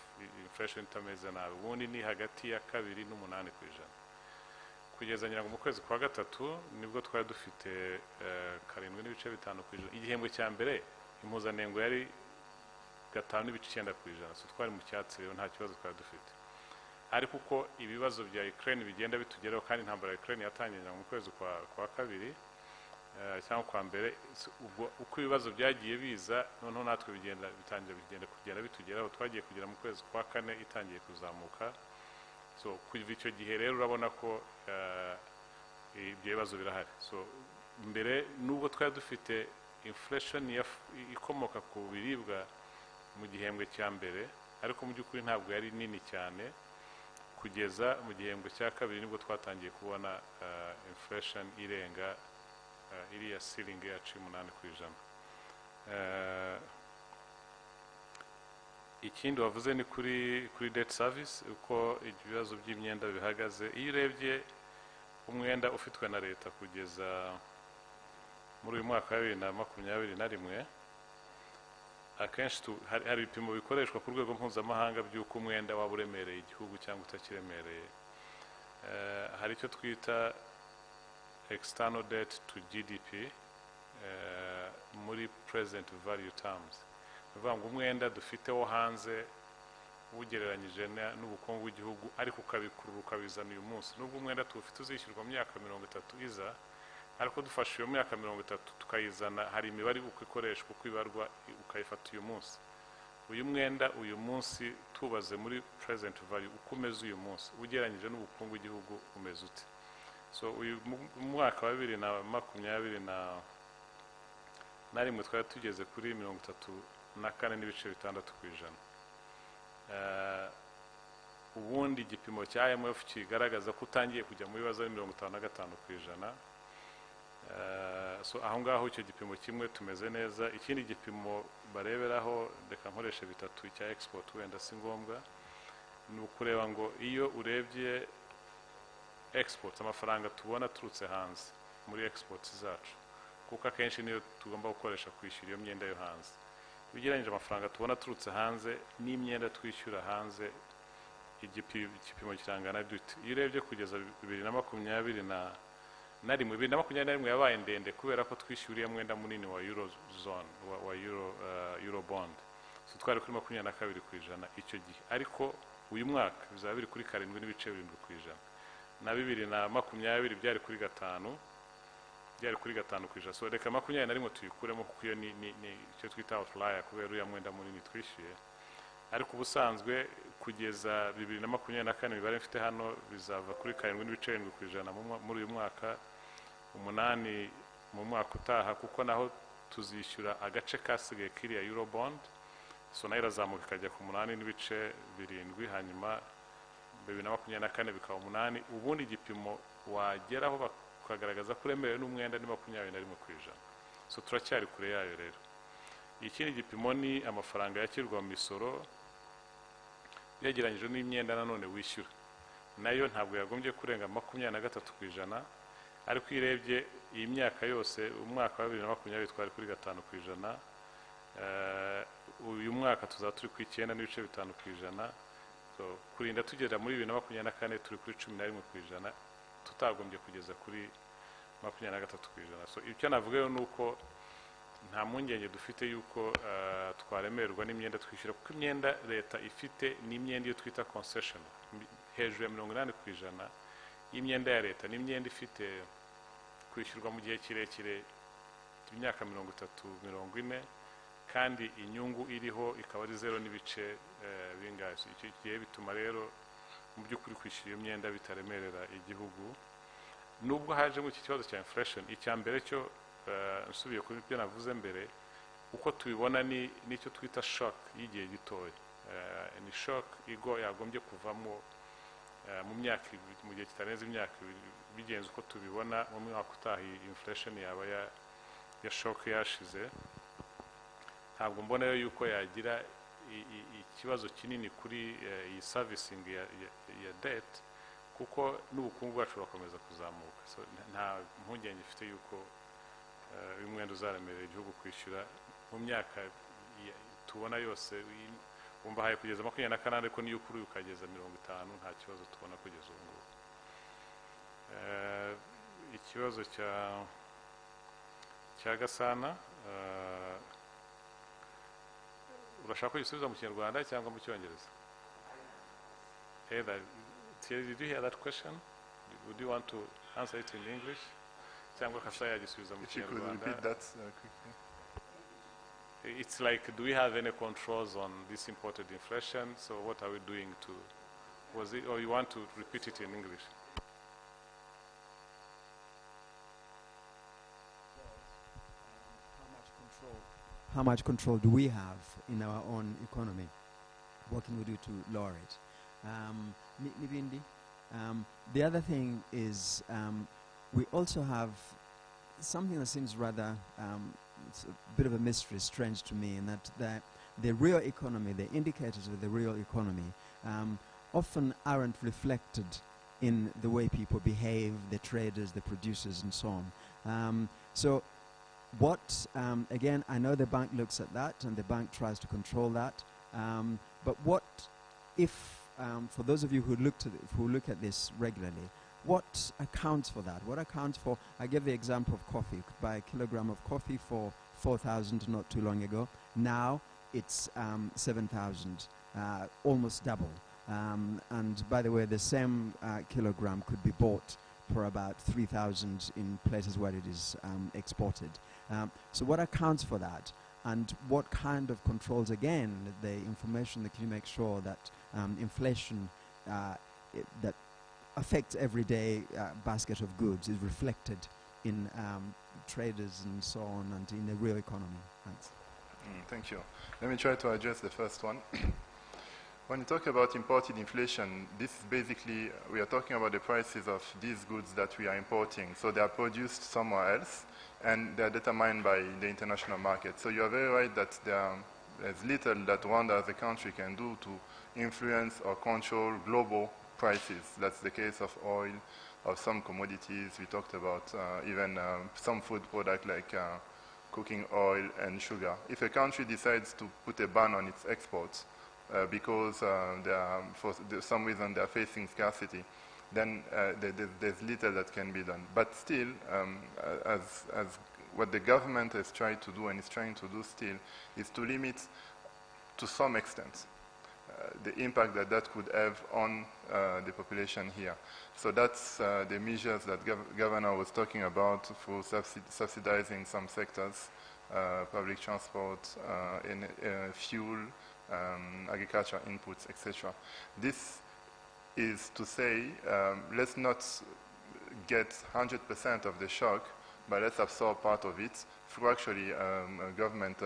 inflation itameze nabi. Ubundi ni hagati ya 2 n'8%. Kugeza ngira ngo mu kwezi kwa gatatu nibwo twari dufite 7.5%. Igihembwe cya mbere impuzanengo yari 5.9%. So twari mu cyatsi rero nta kibazo twari dufite. Ariko uko ibibazo bya Ukraine bigenda bitugeraho, kandi intambara ya Ukraine yatangiye mu kwezi kwa kabiri cyangwa kwa mbere, ubwo uko ibibazo byagiye biza noneho natwe bigenda kugenda bitugeraho. Twagiye kugera mu kwezi kwa kane itangiye kuzamuka. So kuva icyo gihe rero urabona ko ibyo bibazo birahari. So mbere nubwo twari dufite inflation ikomoka ku biribwa mu gihembwe cya mbere, ariko mu by'ukuri ntabwo yari nini cyane. Kugeza mu gihembwe cya kabiri nibwo twatangiye kubona inflation irenga iriya ceiling yacu 8%. Ikindi wavuze ni kuri debt service, uko ibibazo by'imyenda bihagaze. Iyo urebye umwenda ufitwe na leta kugeza muri uyu mwaka wa 2021, akenshi hari ibipimo bikoreshwa ku rwego mpuzamahanga by'uko umwenda waba uremereye igihugu cyangwa utakiremereye. Hari icyo twita external debt to GDP muri present value terms. Bivuga ngo umwenda dufite wo hanze ugereranyije n'ubukungu bw'igihugu, ariko ukabikurura ukabizana uyu munsi. Nubwo umwenda tuwufite uzishyurwa mu myaka 30 iza, ariko dufashe iyo myaka 30 tukayizana, hari imibare uko ikoreshwa, uko ibarwa, ukayifata uyu munsi. Uyu mwenda uyu munsi tubaze muri present value uko umeze uyu munsi ugereranyije n'ubukungu bw'igihugu umeze ute. So uyu mwaka wa 2021 twari tugeze kuri 34.6%. Ubundi igipimo cya IMF kigaragaza ko utangiye kujya mu bibazo ari 55%. So aho ngaho icyo gipimo kimwe tumeze neza. Ikindi gipimo bareberaho, reka nkoreshe bitatu, icya export wenda si ngombwa, ni ukureba ngo iyo urebye export, amafaranga tubona turutse hanze muri exports zacu, kuko akenshi niyo tugomba gukoresha kwishyura iyo myenda yo hanze. Ugereranyije amafaranga tubona turutse hanze n'imyenda twishyura hanze, igipimo kirangana dute? Iyo urebye kugeza 2021 yabaye ndende kubera ko twishyuriye mwenda munini wa Eurozone, wa Euro bond. So twari kuri 22% icyo gihe, ariko uyu mwaka bizaba biri kuri 7.7%. Na 2020 byari kuri 5, byari kuri 5%. So reka 21 tuyikuremo kuko iyo ni icyo twita outlier kubera uriya mwenda munini twishyuye, ariko ubusanzwe kugeza 2024 imibare mfite hano bizava kuri 7.7% muri uyu mwaka, 8 mu mwaka utaha, kuko naho tuzishyura agace kasigaye kiriya Eurobond, so nayo irazamuka ikajya ku 8.7, hanyuma 2024 bikaba 8. Ubundi igipimo wageraho bakagaragaza ko uremerewe n'umwenda ni 21%. So turacyari kure yayo rero. Ikindi gipimo ni amafaranga yakirwa mu misoro yegeranyije n'imyenda nanone wishyura, nayo ntabwo yagombye kurenga 23%, ariko irebye iyi myaka yose, umwaka wa 2020 twari kuri 5%, uyu mwaka tuzaba turi ku 9.5%, so kurinda tugera muri 2024 turi kuri 11%, tutagombye kugeza kuri 23%. So icyo navuga yo nuko nta mpungenge dufite yuko twaremerwa n'imyenda twishyura, kuko imyenda leta ifite n'imyenda iyo twita concession hejuru ya 80% y'imyenda ya leta n'imyenda ifite kwishyurwa mu gihe kirekire, imyaka 30-40, kandi inyungu iriho ikaba ari 0 n'ibice bingahe. Icyo gihe bituma rero mu by'ukuri kwishyura iyo myenda bitaremerera igihugu. Nubwo hajemo iki kibazo cya inflation, icya mbere cyo nsubiye kuri byo navuze mbere, uko tubibona nicyo twita shock y'igihe gitoya. Ni shock igo yagombye kuvamo mu myaka, mu gihe kitarenze imyaka bigenze uko tubibona mu mwaka utaha inflation yaba ya shock yashize. Ntabwo mbona rero yuko yagira ikibazo kinini kuri iyi servicing ya debt, kuko n'ubukungu bwacu burakomeza kuzamuka. So nta mpungenge ifite yuko umwenda uzaremerera igihugu kwishyura mu myaka tubona yose. Wumva haye kugeza 24, ariko niyo kuri ukageza 50, nta kibazo tubona kugeza ubu ngubu. Ikibazo cya Gasana, urashaka kugisubiza mu Kinyarwanda cyangwa mu Cyongereza? Either. Did you hear that question? Would you want to answer it in English? Cyangwa Kasaya yagisubiza mu Kinyarwanda? If you could repeat that quickly. It's like, do we have any controls on this imported inflation? So what are we doing to, was it, or you want to repeat it in English? How much control do we have in our own economy? What can we do to lower it? Nibindi, the other thing is we also have something that seems rather it's a bit of a mystery, strange to me, in that the real economy, the indicators of the real economy, often aren't reflected in the way people behave, the traders, the producers, and so on. So what, again, I know the bank looks at that and the bank tries to control that, but what if, for those of you who look at this regularly, what accounts for that? What accounts for, I gave the example of coffee. You could buy a kilogram of coffee for 4,000 not too long ago. Now it's 7,000, almost double. And by the way, the same kilogram could be bought for about 3,000 in places where it is exported. So what accounts for that? And what kind of controls, again, the information that can make sure that inflation that affects everyday basket of goods is reflected in traders and so on and in the real economy? Thanks. Thank you. Let me try to address the first one. When you talk about imported inflation, this is basically, we are talking about the prices of these goods that we are importing. So they are produced somewhere else, and they are determined by the international market. So you are very right that there's little that Rwanda as a country can do to influence or control global prices. That's the case of oil, of some commodities. We talked about even some food product like cooking oil and sugar. If a country decides to put a ban on its exports because for some reason they are facing scarcity, then there's little that can be done. But still, as what the government has tried to do and is trying to do still, is to limit to some extent the impact that that could have on the population here. So that's the measures that Governor was talking about for subsidizing some sectors, public transport, fuel, agriculture inputs, etc. This is to say, let's not get 100% of the shock, but let's absorb part of it through actually government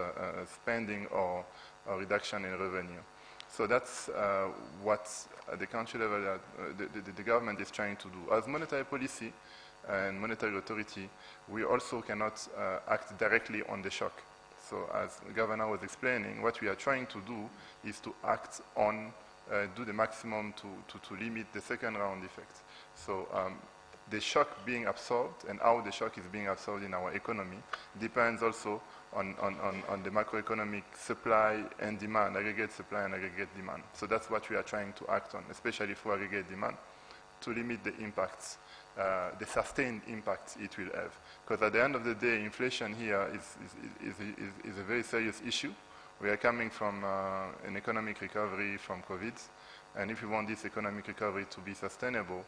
spending or reduction in revenue. So that's what at the country level the government is trying to do. As monetary policy and monetary authority, we also cannot act directly on the shock. So as the governor was explaining, what we are trying to do is to act on, do the maximum to limit the second round effect. So the shock being absorbed and how the shock is being absorbed in our economy depends also on the macroeconomic supply and demand, aggregate supply and aggregate demand. So that's what we are trying to act on, especially for aggregate demand, to limit the impacts, the sustained impact it will have. Because at the end of the day, inflation here is a very serious issue. We are coming from an economic recovery from COVID, and if we want this economic recovery to be sustainable,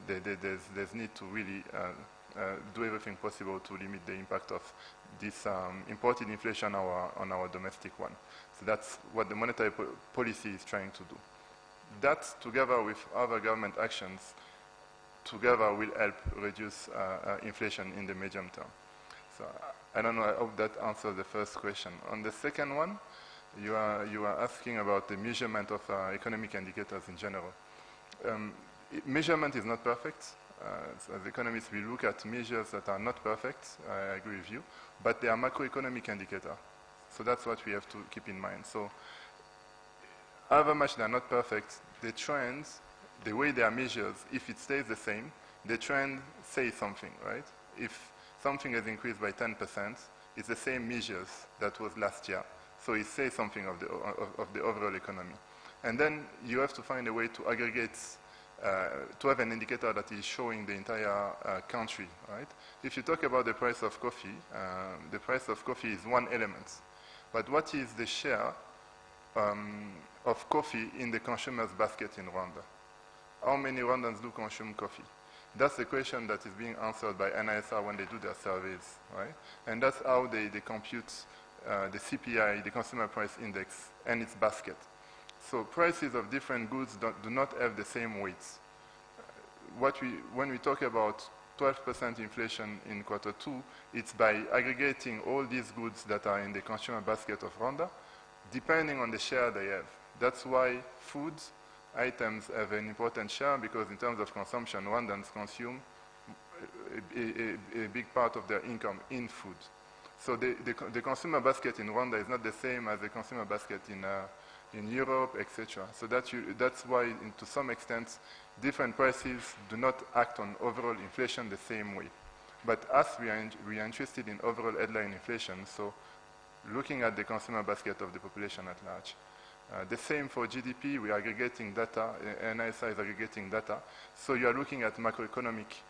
there's need to really do everything possible to limit the impact of this imported inflation on our domestic one. So that's what the monetary policy is trying to do. That, together with other government actions, together will help reduce inflation in the medium term. So I don't know, I hope that answers the first question. On the second one, you are asking about the measurement of economic indicators in general. Measurement is not perfect. So as economists, we look at measures that are not perfect, I agree with you, but they are macroeconomic indicators. So that's what we have to keep in mind. So however much they are not perfect, the trends, the way they are measured, if it stays the same, the trend says something, right? If something has increased by 10%, it's the same measures that was last year. So it says something of the overall economy. And then you have to find a way to aggregate, to have an indicator that is showing the entire country, right? If you talk about the price of coffee is one element. But what is the share of coffee in the consumer's basket in Rwanda? How many Rwandans do consume coffee? That's the question that is being answered by NISR when they do their surveys, right? And that's how they compute the CPI, the Consumer Price Index, and its basket. So prices of different goods do not have the same weights. When we talk about 12% inflation in Q2, it's by aggregating all these goods that are in the consumer basket of Rwanda, depending on the share they have. That's why food items have an important share, because in terms of consumption, Rwandans consume a big part of their income in food. So the consumer basket in Rwanda is not the same as the consumer basket in Europe, etc. So that's why, to some extent, different prices do not act on overall inflation the same way. But us, we are interested in overall headline inflation, so looking at the consumer basket of the population at large. The same for GDP, we are aggregating data, NISR is aggregating data, so you are looking at macroeconomic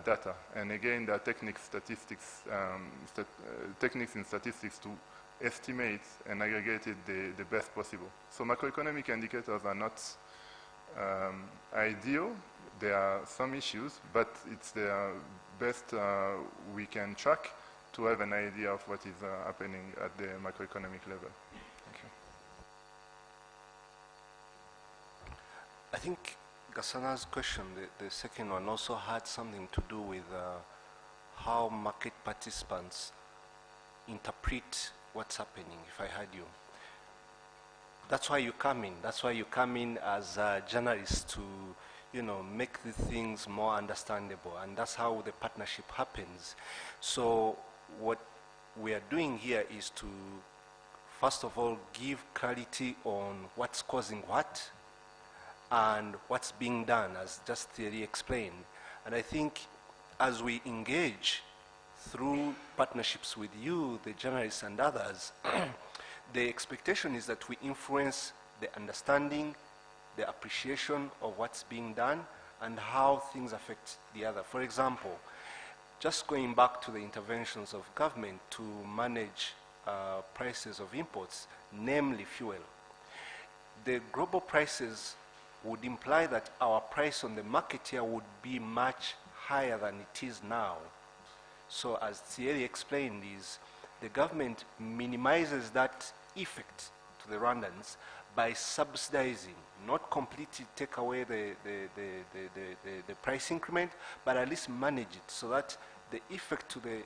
data. And again, there are techniques in statistics to estimate and aggregate it the best possible. So macroeconomic indicators are not ideal. There are some issues, but it's the best we can track to have an idea of what is happening at the macroeconomic level. Thank you. I think Gasana's question, the second one, also had something to do with how market participants interpret what's happening, if I heard you. That's why you come in. That's why you come in as a journalist to, make the things more understandable, and that's how the partnership happens. So what we are doing here is to, first of all, give clarity on what's causing what and what's being done, as just Thierry explained. And I think as we engage through partnerships with you, the journalists and others, the expectation is that we influence the understanding, the appreciation of what's being done and how things affect the other. For example, just going back to the interventions of government to manage prices of imports, namely fuel. the global prices would imply that our price on the market here would be much higher than it is now. So as Thierry explained, is the government minimizes that effect to the Rwandans by subsidizing, not completely take away the price increment, but at least manage it so that the effect to the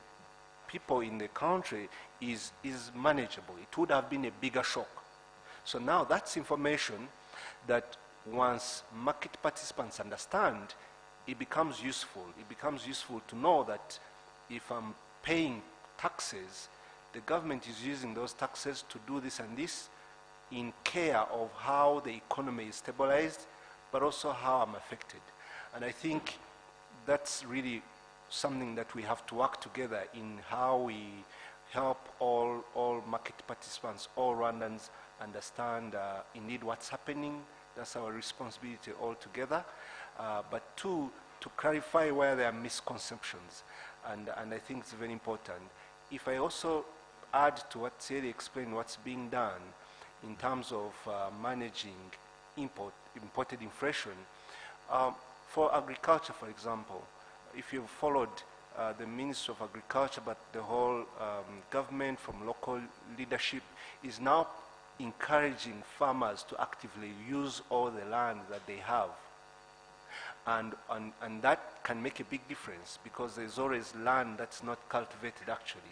people in the country is manageable. It would have been a bigger shock. So now that's information that once market participants understand, it becomes useful. It becomes useful to know that if I'm paying taxes, the government is using those taxes to do this and this in care of how the economy is stabilized, but also how I'm affected. And I think that's really something that we have to work together in how we help all market participants, all Rwandans understand indeed what's happening. That's our responsibility all together. But two, to clarify where there are misconceptions. And I think it's very important. If I also add to what Thierry explained, what's being done in terms of managing imported inflation, for agriculture, for example, if you've followed the Ministry of Agriculture, but the whole government from local leadership is now encouraging farmers to actively use all the land that they have. And that can make a big difference because there's always land that's not cultivated actually.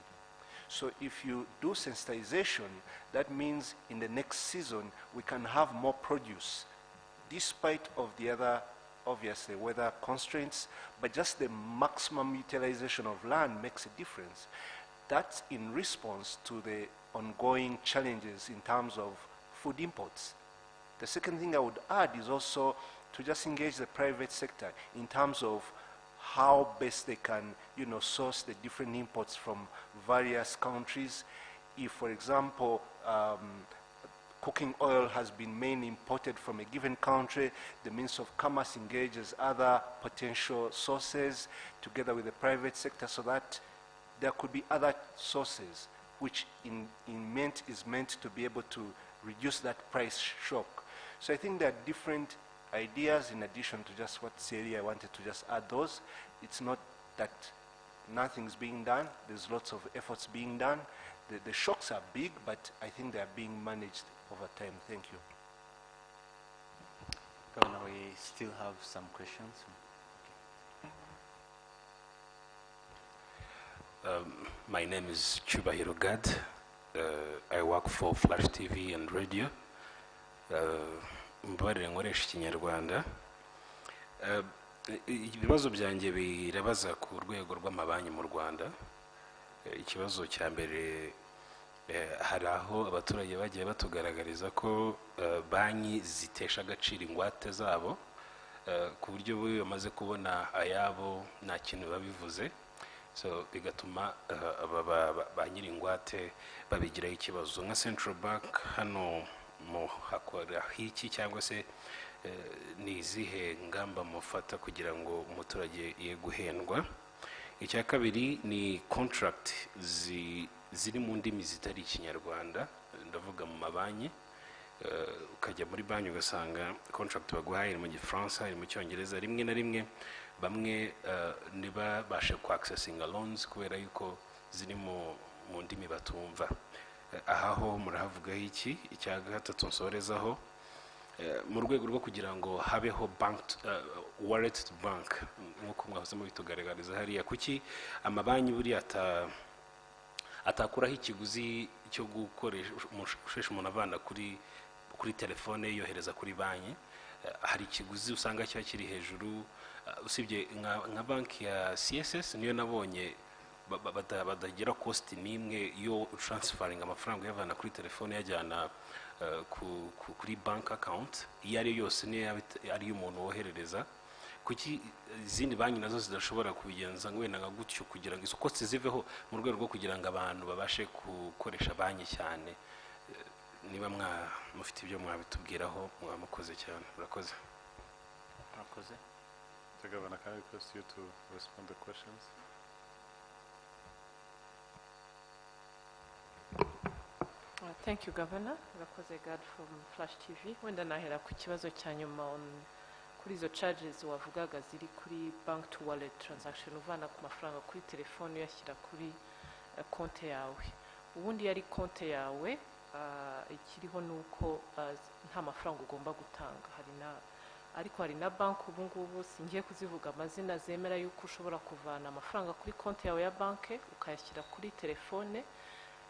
So if you do sensitization, that means in the next season we can have more produce despite of the other, obviously, weather constraints, but just the maximum utilization of land makes a difference. That's in response to the ongoing challenges in terms of food imports. The second thing I would add is also to just engage the private sector in terms of how best they can, source the different imports from various countries. If, for example, cooking oil has been mainly imported from a given country, the Ministry of Commerce engages other potential sources together with the private sector so that there could be other sources which is meant to be able to reduce that price shock. So I think there are different ideas in addition to just what Thierry, I wanted to just add those. It's not that nothing's being done. There's lots of efforts being done. The shocks are big, but I think they are being managed over time. Thank you. Governor, we still have some questions. My name is Chuba Hirogad. I work for Flash TV and Radio. Mbabarire nkoresha ikinyarwanda. Ibibazo byanjye birabaza ku rwego rw'amabanki mu Rwanda. Ikibazo cya mbere, hari aho abaturage bagiye batugaragariza ko banki zitesha agaciro ingwate zabo ku buryo bo bamaze kubona ayabo nta kintu babivuze, so bigatuma ba nyiri ingwate babigiraho ikibazo. Nka Central Bank hano hakora iki cyangwa se ni izihe ngamba mufata kugira ngo umuturage ye guhendwa? Icya kabiri ni contract ziri mu ndimi zitari ikinyarwanda, ndavuga mu mabanki. Ukajya muri banki ugasanga contract baguhaye mu Gifaransa, mu Cyongereza, rimwe na rimwe bamwe niba bashe ku accessinga loans kubera yuko ziri mu ndimi batumva. Aho murahavuga iki? Icya gatatu nsorezaho, mu rwego rwo kugira ngo habeho wallet to bank nk'uko mwahoze mubitugaragariza hariya, kuki amabanki buri atakuraho ikiguzi cyo gukoresha umuntu avana kuri telefone yohereza kuri banki? Hari ikiguzi usanga kiba kiri hejuru, usibye nka banki ya CSS niyo nabonye badagira cost n'imwe yo transferring amafaranga yavana kuri telefone yajyana kuri bank account iyo ari yose niyo ari umuntu woherereza. Kuki izindi banki nazo zidashobora kubigenza ngo wenda nka gutyo kugira ngo izo cost ziveho mu rwego rwo kugira ngo abantu babashe gukoresha banki cyane? Niba mufite ibyo mwabitubwiraho mwamukoze cyane. Murakoze. The Governor, can I request you to respond to questions? Thank you, Governor. Rakoze Gad from Flash TV. Wenda nahera ku kibazo cya nyuma kuri izo charges wavugaga ziri kuri bank to wallet transaction uvana ku mafaranga kuri telefone uyashyira kuri konte yawe. Ubundi yari konte yawe ikiriho nuko nta mafaranga ugomba gutanga. Ariko hari na bank ubu ngubu singiye kuzivuga amazina zemera yuko ushobora kuvana amafaranga kuri konte yawe ya banke ukayashyira kuri telefone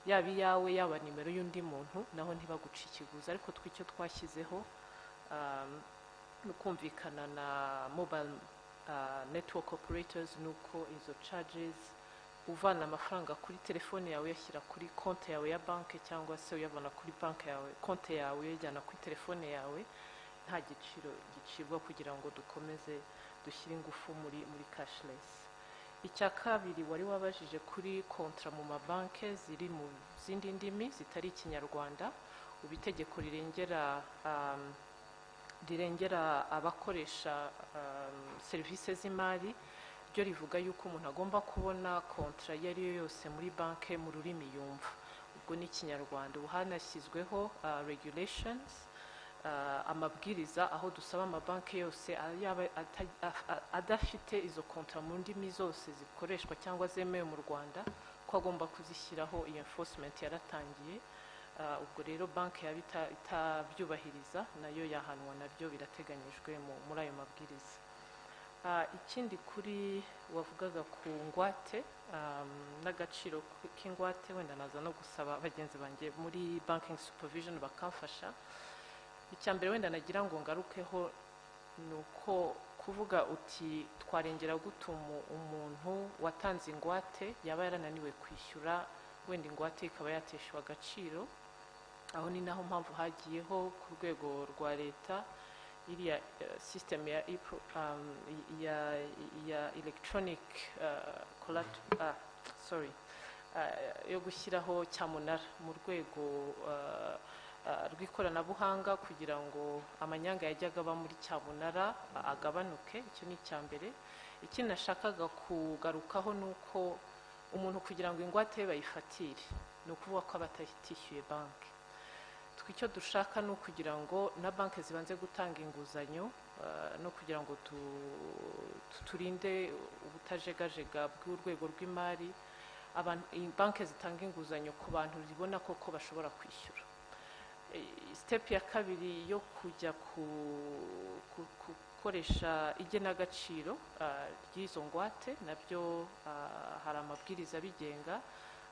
yaba iyawe yaba nimero y'undi muntu naho ntibaguca ikiguzi. Ariko twicyo twashyizeho kumvikana na mobile network operators nuko izo charges uvana amafaranga kuri telefone yawe yashyira kuri konte yawe ya banke cyangwa se uyavana kuri banke yawe konte yawe uyajyana kuri telefone yawe nta giciro gicibwa kugira ngo dukomeze dushyire ingufu muri cashless. Icya kabiri wari wabajije kuri kontra mu mabanke ziri mu zindi ndimi zitari ikinyarwanda. Ubu itegeko rirengera abakoresha serivisi z'imari ryo rivuga yuko umuntu agomba kubona kontra iyo ari yo yose muri banke mu rurimi yumva. Ubwo ni ikinyarwanda. Ubu hanashyizweho regulations amabwiriza aho dusaba amabanki yose adafite izo kontra mu ndimi zose zikoreshwa cyangwa zemewe mu Rwanda ko agomba kuzishyiraho. Iyo enforcement yaratangiye. Ubwo rero banki yaba itabyubahiriza nayo yahanwa, nabyo birateganyijwe muri ayo mabwiriza. Ikindi kuri wavugaga ku ngwate n'agaciro k'ingwate, wenda naza no gusaba bagenzi banjye muri banking supervision bakamfasha. Icya mbere wenda nagira ngo ngarukeho nuko kuvuga uti twarengera gutuma umuntu watanze ingwate yaba yarananiwe kwishyura wenda ingwate ikaba yateshwa agaciro. Aho ni naho mpamvu hagiyeho ku rwego rwa leta iriya system ya electronic yo gushyiraho cyamunara mu rwego rw'ikoranabuhanga kugira ngo amanyanga yajyaga aba muri cyamunara agabanuke. Icyo ni icya mbere. Ikindi nashakaga kugarukaho nuko umuntu kugira ngo ingwate bayifatire ni ukuvuga ko abatishyuye banki. Icyo dushaka ni ukugira ngo na banki zibanze gutanga inguzanyo no kugira ngo turinde ubutajegajega bw'urwego rw'imari. Banki zitanga inguzanyo ku bantu zibona koko bashobora kwishyura. Step ya kabiri yo kujya gukoresha igenagaciro ry'izo ngwate nabyo hari amabwiriza abigenga.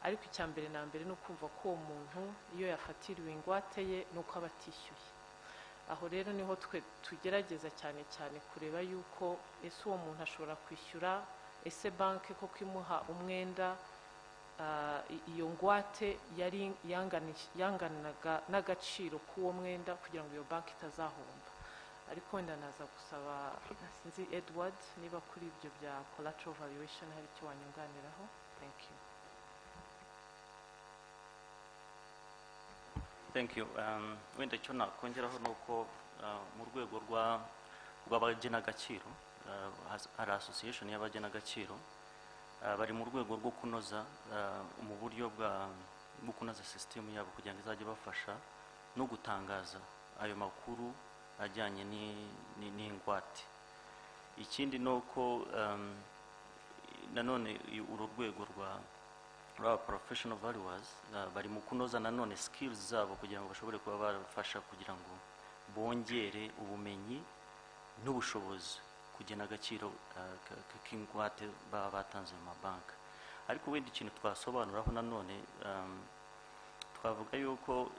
Ariko icya mbere na mbere ni ukumva ko uwo muntu iyo yafatiriwe ingwate ye nuko aba atishyuye. Aho rero niho twe tugerageza cyane cyane kureba yuko ese uwo muntu ashobora kwishyura, ese banki koko imuha umwenda iyo ngwate yari yanganaga n'agaciro k'uwo mwenda kugira ngo iyo banki itazahomba. Ariko wenda naza gusaba sinzi Edward niba kuri ibyo bya collateral valuation hari icyo wanyunganiraho. Thank you. Thank you. Wenda icyo nakongeraho ni uko mu rwego rw'abagenagaciro hari association y'abagenagaciro bari mu rwego rwo kunoza mu buryo bwo kunoza system yabo kugira ngo izajye bafasha no gutangaza ayo makuru ajyanye n'ingwate. Ikindi ni uko nanone uru rwego rwa professional valuers bari mu kunoza nanone skills zabo kugira ngo bashobore kuba bafasha kugira ngo bongere ubumenyi n'ubushobozi kugena agaciro k'ingwate baba batanze mu mabanki. Ariko wenda ikintu twasobanuraho nanone twavuga yuko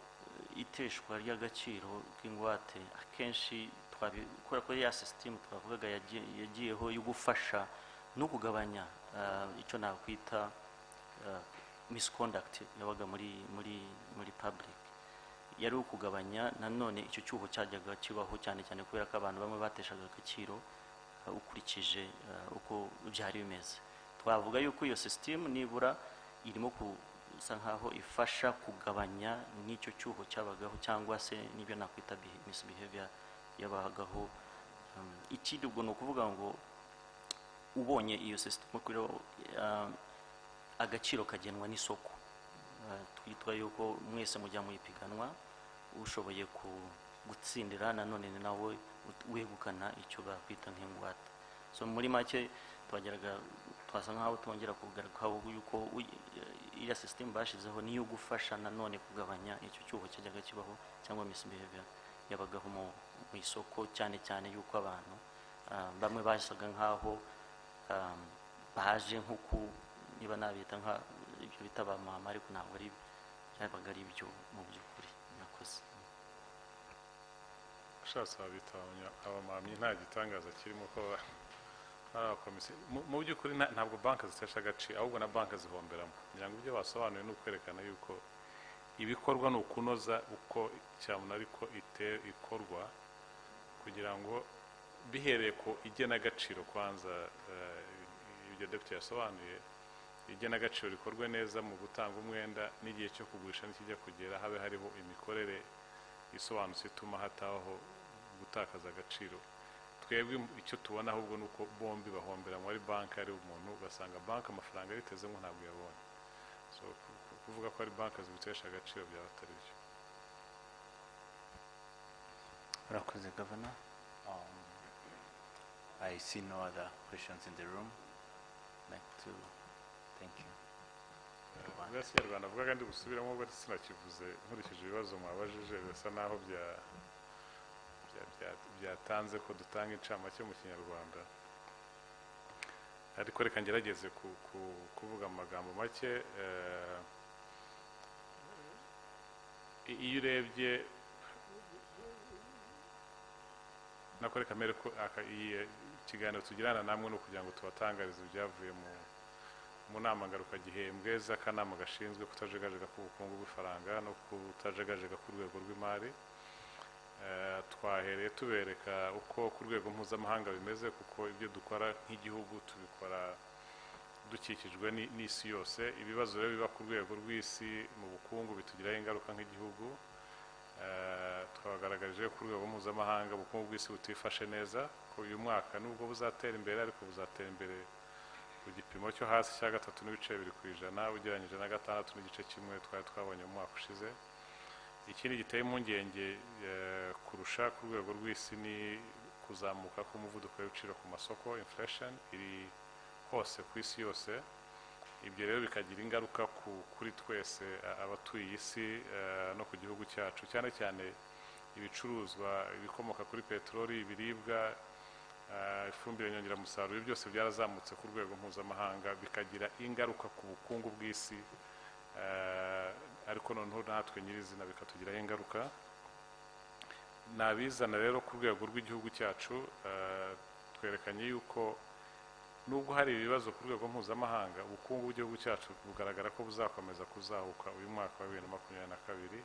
iteshwa ry'agaciro k'ingwate akenshi kubera ko ya system twavugaga yagiyeho yo gufasha no kugabanya icyo nakwita misconduct yabaga muri public, yari ukugabanya nanone icyo cyuho cyajyaga kibaho cyane cyane kubera ko abantu bamwe bateshaga agaciro ukurikije uko byari bimeze. Twavuga yuko iyo system nibura irimo kusa nkaho ifasha kugabanya n'icyo cyuho cyabagaho cyangwa se n'ibyo nakwita misbehavior yabagaho. Ikindi ubwo ni ukuvuga ngo ubonye iyo system kuri agaciro kagenwa n'isoko twitwa yuko mwese mujya mu ipiganwa ushoboye gutsindira nanone ni nawe wegukana icyo bakwita nk'ingwate. So muri make twasa nkaho tongera kugarukaho yuko iya system bashizeho niyo gufasha nanone kugabanya icyo cyuho cyajyaga kibaho cyangwa misbehavior yabagaho mu isoko, cyane cyane yuko abantu bamwe basaga nkaho baje nkuko niba nabita nka ibyo bita ba mama, ariko ntabwo ari byabaga ari ibyo mu by'ukuri. Nakoze ushatse wabitanya abamamyi nta gitangaza kirimo ko komisiyo mu by'ukuri ntabwo banki zitesha agaciro, ahubwo na banki zihomberamo. kugira ngo ibyo basobanuye ni ukwerekana yuko ibikorwa ni ukunoza uko cyabona ariko ikorwa, kugira ngo bihereye ku igenagaciro kwanza ibyo deputy yasobanuye, igenagaciro rikorwe neza mu gutanga umwenda n'igihe cyo kugurisha n'ikijya kugera habe hariho imikorere isobanutse ituma hataho gutakaza agaciro. Twebwe icyo tubona ahubwo nuko bombi bahombera muri banki, ari umuntu ugasanga banki amafaranga yaritezemo ntabwo yabonye. So kuvuga ko ari banki zibitesha agaciro byaba atari byo. Murakoze Governor. I see no other questions in the room. I'd like to thank you. Mbese Kinyarwanda avuga kandi gusubiramo ubwo sinakivuze nkurikije ibibazo mwabajije, bisa naho byatanze ko dutanga incamake mu Kinyarwanda, ariko reka ngerageze kuvuga amagambo make. Iyo urebye nako reka mbere ko ikiganiro tugirana namwe no kugira ngo tubatangarize ibyavuye mu nama ngarukagihembwe z'akanama gashinzwe kutajegajega k'ubukungu bw'ifaranga no kutajegajega k'urwego rw'imari. Twahereye tubereka uko ku rwego mpuzamahanga bimeze, kuko ibyo dukora nk'igihugu tubikora dukikijwe n'isi yose. Ibibazo rero biba ku rwego rw'isi mu bukungu bitugiraho ingaruka nk'igihugu. Twagaragarije ku rwego mpuzamahanga ubukungu bw'isi butifashe neza, ko uyu mwaka nubwo buzatera imbere ariko buzatera imbere ku gipimo cyo hasi cya 3.2% ugereranyije na 6.1% twari twabonye mu mwaka ushize. Ikindi giteye impungenge kurusha ku rwego rw'isi ni kuzamuka k'umuvuduko w'ibiciro ku masoko, inflation iri hose ku isi yose. Ibyo rero bikagira ingaruka kuri twese abatuye isi no ku gihugu cyacu, cyane cyane ibicuruzwa ibikomoka kuri peteroli, ibiribwa, ifumbire nyongeramusaruro, byose byarazamutse ku rwego mpuzamahanga, bikagira ingaruka ku bukungu bw'isi, ariko noneho natwe nyirizina bikatugiraho ingaruka. Nabizana rero ku rwego rw'igihugu cyacu, twerekanye yuko nubwo hari ibibazo ku rwego mpuzamahanga, ubukungu bw'igihugu cyacu bugaragara ko buzakomeza kuzahuka uyu mwaka wa 2022,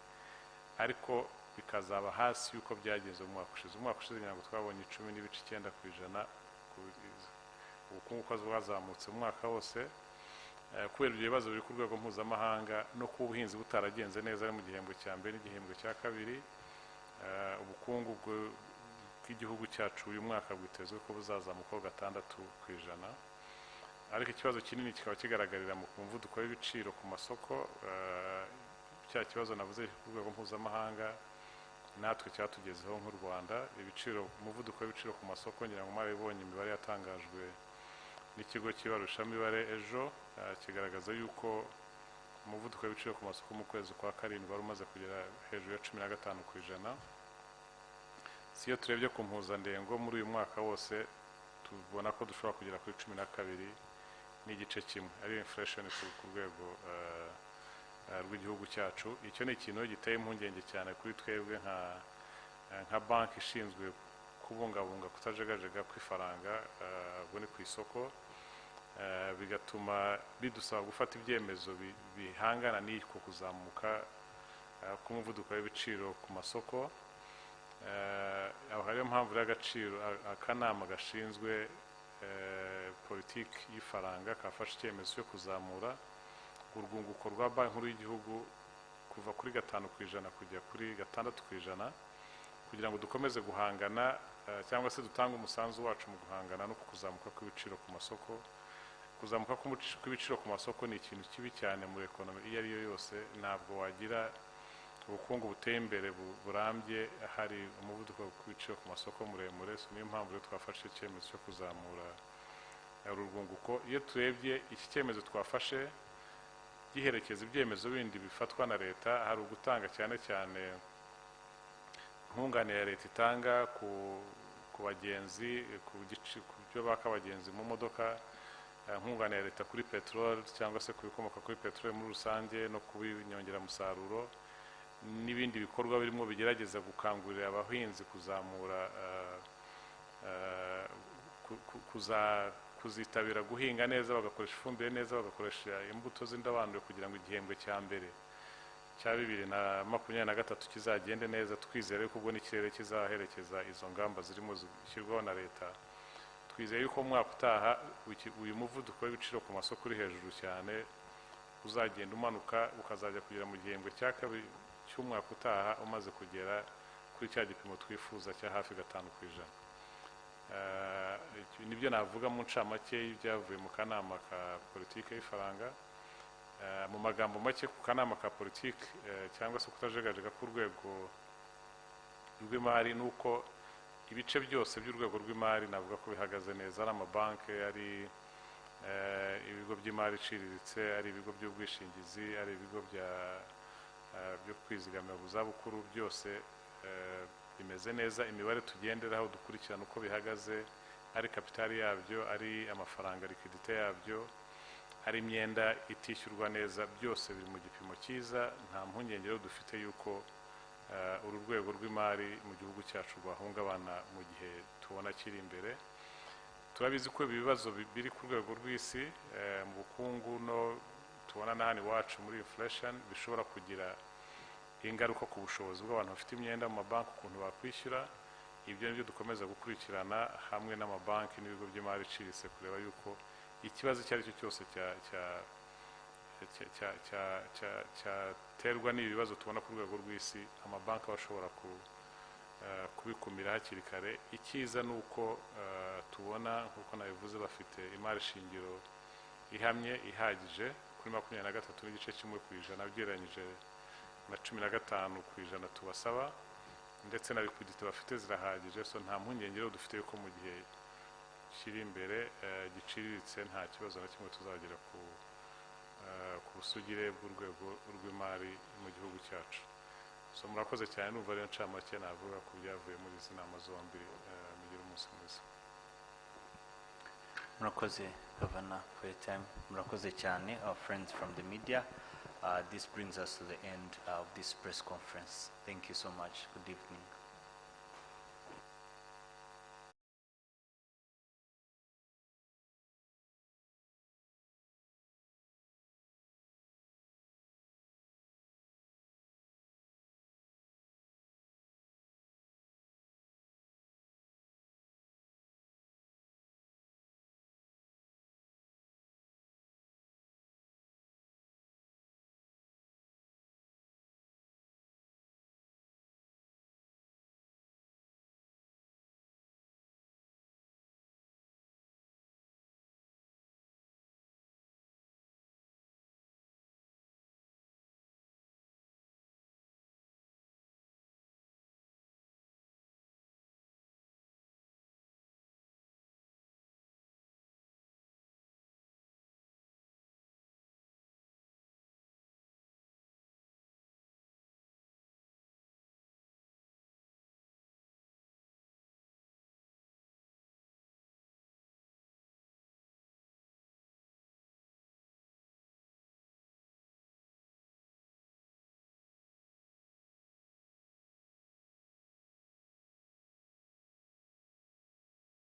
ariko bikazaba hasi yuko byageze mu mwaka ushize. Umwaka ushize ngira ngo twabonye 10.9% ubukungu ko bwazamutse mu mwaka wose, kubera ibyo bibazo biri ku rwego mpuzamahanga no ku buhinzi butaragenze neza mu gihembwe cya mbere n'igihembwe cya kabiri. Ubukungu bw'igihugu cyacu uyu mwaka bwitezwe ko buzazamuka 6%, ariko ikibazo kinini kikaba kigaragarira mu muvuduko w'ibiciro ku masoko. Cya kibazo navuze ku rwego mpuzamahanga natwe cyatugezeho nk'u Rwanda. Umuvuduko w'ibiciro ku masoko ngira ngo mwarabibonye imibare yatangajwe n'ikigo cy'ibarushamibare ejo, kigaragaza yuko umuvuduko w'ibiciro ku masoko mu kwezi kwa karindwi wari umaze kugera hejuru ya 15%. Si iyo turebye ku mpuzandengo muri uyu mwaka wose tubona ko dushobora kugera kuri 12.1%, ari inflation ku rwego rw'igihugu cyacu. Icyo ni ikintu giteye impungenge cyane kuri twebwe nka banki ishinzwe kubungabunga kutajegajega kw'ifaranga bone ku isoko, bigatuma bidusaba gufata ibyemezo bihangana n'iko kuzamuka k'umuvuduko w'ibiciro ku masoko. Aho hariyo mpamvu y'agaciro akanama gashinzwe politiki y'ifaranga kafashe icyemezo cyo kuzamura urwunguko rwa banki nkuru y'igihugu kuva kuri 5% kujya kuri 6%, kugira ngo dukomeze guhangana cyangwa se dutanga umusanzu wacu mu guhangana no kuzamuka kw'ibiciro ku masoko. kuzamuka kw'ibiciro ku masoko ni ikintu kibi cyane muri ekonomi iyo ari yo yose. Ntabwo wagira ubukungu buteye imbere burambye hari umuvuduko w'ibiciro ku masoko muremure. Niyo mpamvu rero twafashe icyemezo cyo kuzamura urwunguko. Iyo turebye iki cyemezo twafashe giherekeza ibyemezo bindi bifatwa na leta, hari ugutanga cyane cyane nkunganire ya leta itanga ku bagenzi, ku byo baka abagenzi mu modoka, nkunganire ya leta kuri peteroli cyangwa se ku bikomoka kuri peteroli muri rusange no ku inyongeramusaruro, n'ibindi bikorwa birimo bigerageza gukangurira abahinzi kuzamura kuzitabira guhinga neza, bagakoresha ifumbire neza, bagakoresha imbuto z'indobanure kugira ngo igihembwe cya mbere cya 2023 kizagende neza. Twizere ko ubwo n'ikirere kizaherekeza izo ngamba zirimo zishyirwaho na leta. Twizeye yuko umwaka utaha uyu muvuduko w'ibiciro ku masoko uri hejuru cyane uzagenda umanuka ukazajya kugera mu gihembwe cya kabiri cy'umwaka utaha umaze kugera kuri cya gipimo twifuza cya hafi 5%. Nibyo navuga mu ncamake y'ibyavuye mu kanama ka politike y'ifaranga. Mu magambo make ku kanama ka politike cyangwa se kutajegajega k'urwego rw'imari, nuko ibice byose by'urwego rw'imari navuga ko bihagaze neza. Ari amabanki, ari ibigo by'imari iciriritse, ari ibigo by'ubwishingizi, ari ibigo byo kwizigamira mu zabukuru, byose bimeze neza. Imibare tugenderaho dukurikirana uko bihagaze, ari kapitali yabyo, ari amafaranga liquidity yabyo, ari imyenda itishyurwa neza, byose biri mu gipimo cyiza. Nta mpungenge rero dufite yuko uru rwego rw'imari mu gihugu cyacu rwahungabana mu gihe tubona kiri imbere. Turabizi ko ibibazo biri ku rwego rw'isi mu bukungu no tubona na hano iwacu muri inflation bishobora kugira ingaruka ku bushobozi bw'abantu bafite imyenda mu mabanki, ukuntu bakwishyura. Ibyo nibyo dukomeza gukurikirana hamwe n'amabanki n'ibigo by'imari iciriritse, kureba yuko ikibazo icyo ari cyo cyose cyaterwa n'ibibazo tubona ku rwego rw'isi, amabanki aba ashobora kubikumira hakiri kare. Icyiza ni uko tubona nk'uko nabivuze bafite imari shingiro ihamye ihagije kuri 23.1% ugereranyije na 15% tubasaba, ndetse na liquidity bafite zirahagije. So nta mpungenge rero dufite yuko mu gihe kiri imbere giciriritse nta kibazo na kimwe tuzagira ku busugire bw'urwego rw'imari mu gihugu cyacu. So murakoze cyane. Numva rero ncamake navuga ku byavuye muri izi nama zombi. Mugira umunsi mwiza. Murakoze Governor for your time. Murakoze cyane our friends from the media. This brings us to the end of this press conference. Thank you so much. Good evening.